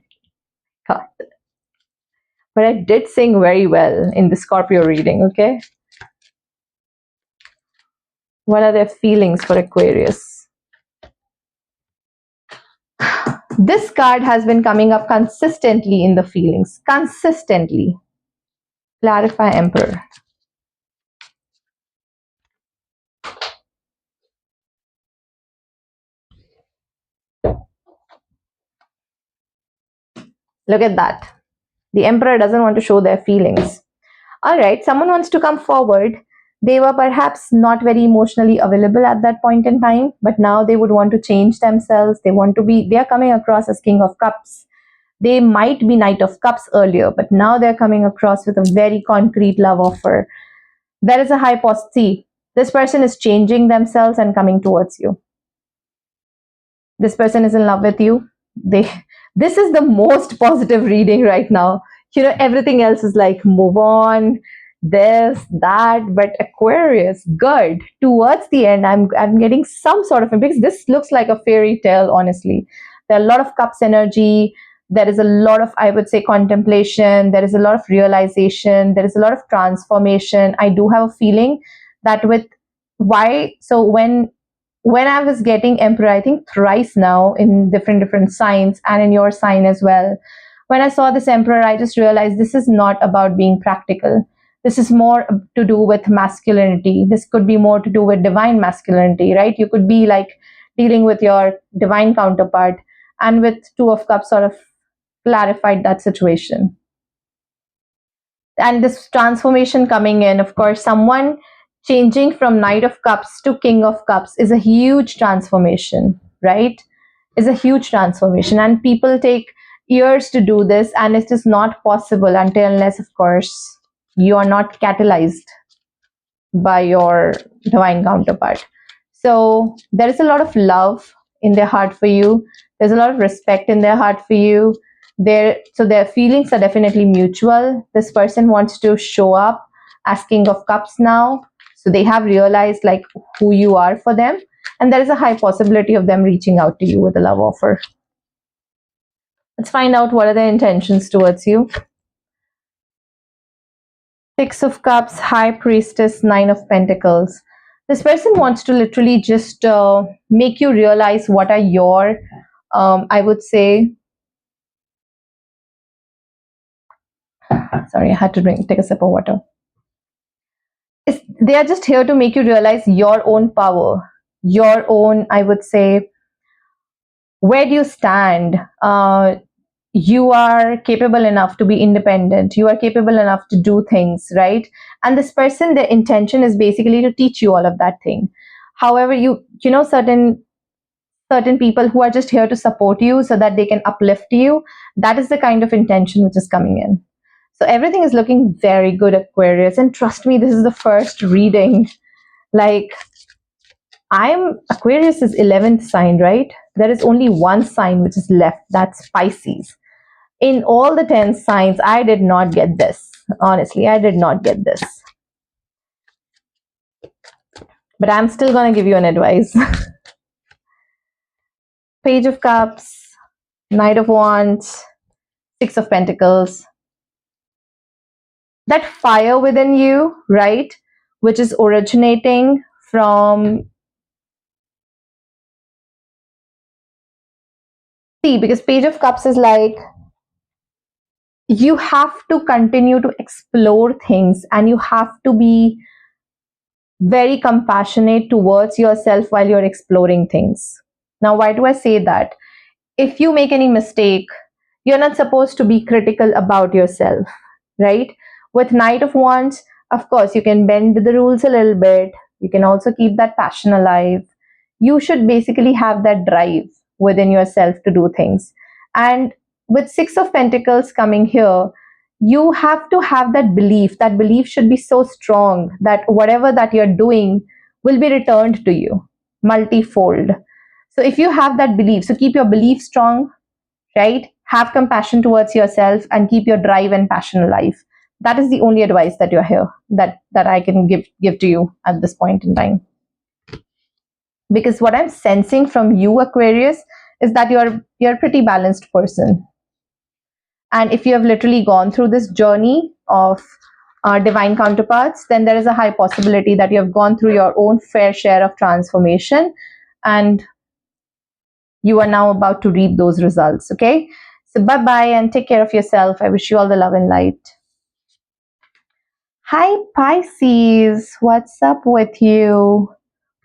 but I did sing very well in the Scorpio reading, okay? What are their feelings for Aquarius? This card has been coming up consistently in the feelings. Consistently. Clarify Emperor. Look at that. The Emperor doesn't want to show their feelings. All right, someone wants to come forward. They were perhaps not very emotionally available at that point in time, but now they would want to change themselves. They are coming across as King of Cups. They might be Knight of Cups earlier, but now they're coming across with a very concrete love offer. There is a high possibility. This person is changing themselves and coming towards you. This person is in love with you. This is the most positive reading right now. Everything else is like move on, this, that, but Aquarius, good. Towards the end, I'm getting some sort of, because this looks like a fairy tale, honestly. There are a lot of cups energy. There is a lot of, I would say, contemplation. There is a lot of realization. There is a lot of transformation. I do have a feeling that when I was getting Emperor, I think thrice now in different signs and in your sign as well. When I saw this Emperor, I just realized this is not about being practical. This is more to do with masculinity. This could be more to do with divine masculinity, right? You could be like dealing with your divine counterpart, and with Two of Cups sort of clarified that situation. And this transformation coming in, of course, someone changing from Knight of Cups to King of Cups is a huge transformation, right? Is a huge transformation, and people take years to do this, and it is not possible unless, of course, you are not catalyzed by your divine counterpart. So there is a lot of love in their heart for you. There's a lot of respect in their heart for you. So their feelings are definitely mutual. This person wants to show up as King of Cups now. So they have realized like who you are for them. And there is a high possibility of them reaching out to you with a love offer. Let's find out what are their intentions towards you. Six of Cups, High Priestess, Nine of Pentacles. This person wants to literally just make you realize what are your, I would say, sorry, I had to take a sip of water. They are just here to make you realize your own power, your own, I would say, where do you stand? You are capable enough to be independent. You are capable enough to do things, right? And this person, their intention is basically to teach you all of that thing. However, certain people who are just here to support you so that they can uplift you, that is the kind of intention which is coming in. So everything is looking very good, Aquarius. And trust me, this is the first reading. Like, Aquarius is 11th sign, right? There is only one sign which is left, that's Pisces. In all the 10 signs, I did not get this. Honestly, I did not get this. But I'm still going to give you an advice. Page of Cups, Knight of Wands, Six of Pentacles. That fire within you, right, which is originating from, see, because Page of Cups is like, you have to continue to explore things, and you have to be very compassionate towards yourself while you're exploring things. Now, why do I say that? If you make any mistake, you're not supposed to be critical about yourself, right? With Knight of Wands, of course, you can bend the rules a little bit. You can also keep that passion alive. You should basically have that drive within yourself to do things. And with Six of Pentacles coming here, you have to have that belief. That belief should be so strong that whatever that you're doing will be returned to you multifold. So if you have that belief, so keep your belief strong, right? Have compassion towards yourself and keep your drive and passion alive. That is the only advice that you're here that I can give to you at this point in time. Because what I'm sensing from you, Aquarius, is that you're a pretty balanced person. And if you have literally gone through this journey of divine counterparts, then there is a high possibility that you have gone through your own fair share of transformation, and you are now about to reap those results. Okay, so bye bye and take care of yourself. I wish you all the love and light. Hi Pisces, what's up with you?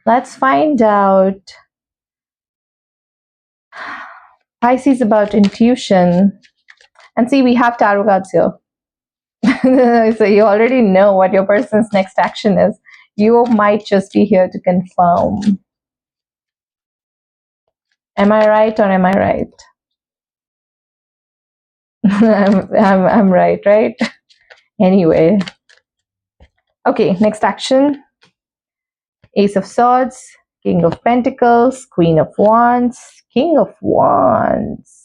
Let's find out. Pisces about intuition. And see, we have tarot cards here. So you already know what your person's next action is. You might just be here to confirm. Am I right or am I right? I'm right, right? Anyway. Okay, next action. Ace of Swords, King of Pentacles, Queen of Wands, King of Wands.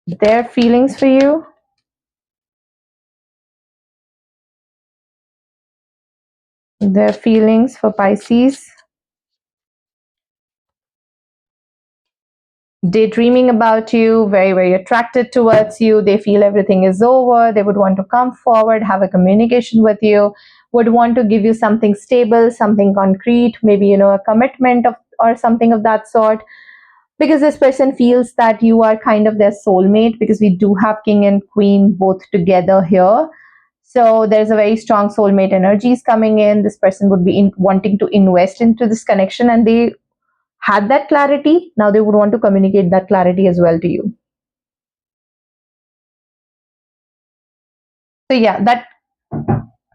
Their feelings for you. Their feelings for Pisces. Daydreaming about you, very, very attracted towards you. They feel everything is over. They would want to come forward, have a communication with you, would want to give you something stable, something concrete, maybe, a commitment of or something of that sort. Because this person feels that you are kind of their soulmate, because we do have King and Queen both together here. So there's a very strong soulmate energies coming in. This person would be wanting to invest into this connection, and they had that clarity. Now they would want to communicate that clarity as well to you. So yeah, that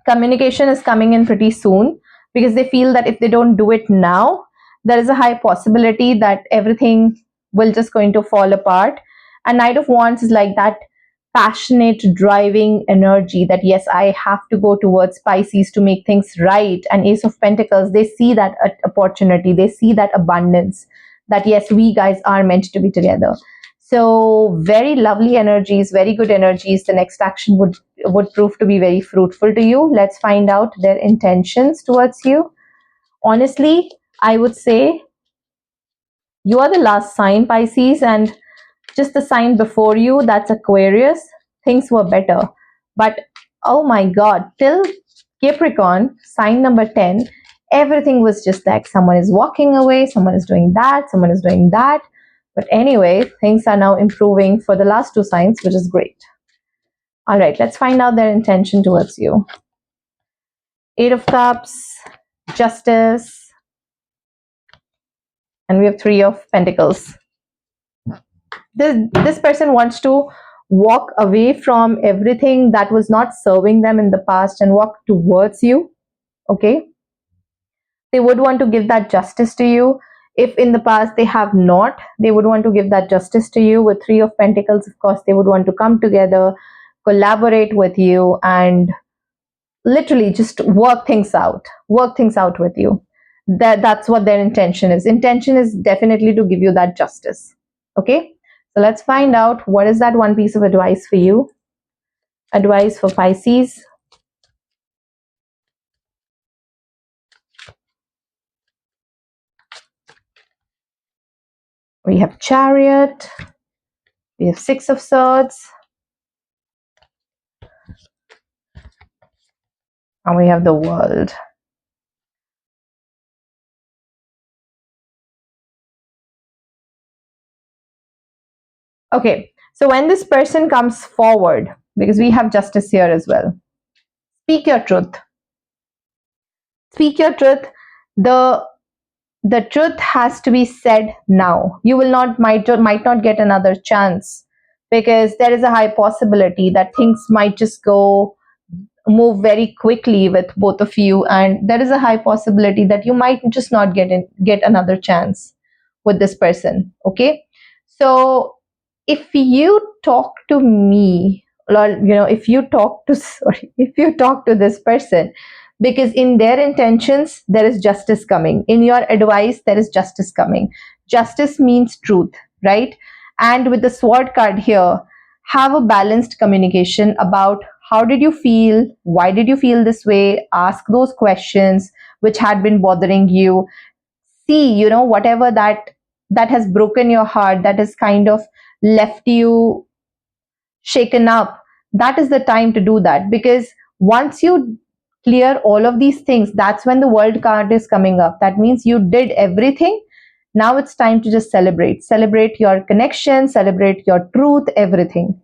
communication is coming in pretty soon, because they feel that if they don't do it now, there is a high possibility that everything will just going to fall apart. And Knight of Wands is like that passionate driving energy that yes, I have to go towards Pisces to make things right. And Ace of Pentacles, they see that opportunity, they see that abundance, that yes, we guys are meant to be together. So very lovely energies, very good energies. The next action would prove to be very fruitful to you. Let's find out their intentions towards you. Honestly, I would say you are the last sign, Pisces, and just the sign before you, that's Aquarius, things were better. But oh my God, till Capricorn, sign number 10, everything was just like someone is walking away, someone is doing that, someone is doing that. But anyway, things are now improving for the last two signs, which is great. All right, let's find out their intention towards you. Eight of Cups, Justice, and we have Three of Pentacles. This person wants to walk away from everything that was not serving them in the past and walk towards you. Okay, they would want to give that justice to you. If in the past they have not, they would want to give that justice to you. With Three of Pentacles, of course, they would want to come together, collaborate with you, and literally just work things out with you. That's what their intention is. Intention is definitely to give you that justice. Okay, so let's find out what is that one piece of advice for you. Advice for Pisces. We have Chariot. We have Six of Swords. And we have the World. Okay, so when this person comes forward, because we have Justice here as well, speak your truth. Speak your truth. The truth has to be said now. You will might not get another chance, because there is a high possibility that things might just move very quickly with both of you, and there is a high possibility that you might just not get another chance with this person. Okay, so if you talk to me, or if you talk to this person, because in their intentions there is justice coming, in your advice there is justice coming. Justice means truth, right? And with the sword card here, have a balanced communication about how did you feel, why did you feel this way, ask those questions which had been bothering you. See, whatever that has broken your heart, that has kind of left you shaken up, that is the time to do that. Because once you clear all of these things, that's when the world card is coming up. That means you did everything. Now it's time to just celebrate your connection, celebrate your truth, everything.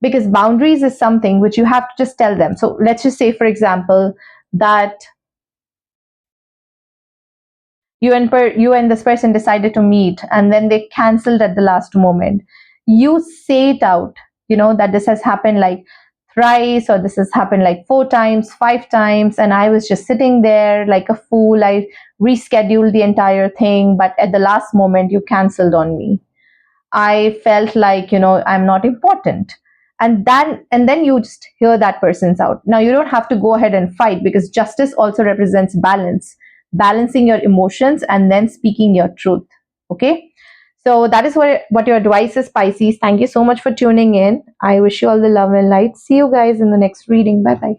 Because boundaries is something which you have to just tell them. So let's just say, for example, that you and this person decided to meet, and then they canceled at the last moment. You say it out, that this has happened like thrice, or this has happened like 4 times, 5 times, and I was just sitting there like a fool. I rescheduled the entire thing, but at the last moment you canceled on me. I felt like, I'm not important. And then you just hear that person's out. Now you don't have to go ahead and fight, because justice also represents balance, balancing your emotions and then speaking your truth. Okay. So that is what your advice is, Pisces. Thank you so much for tuning in. I wish you all the love and light. See you guys in the next reading. Bye bye.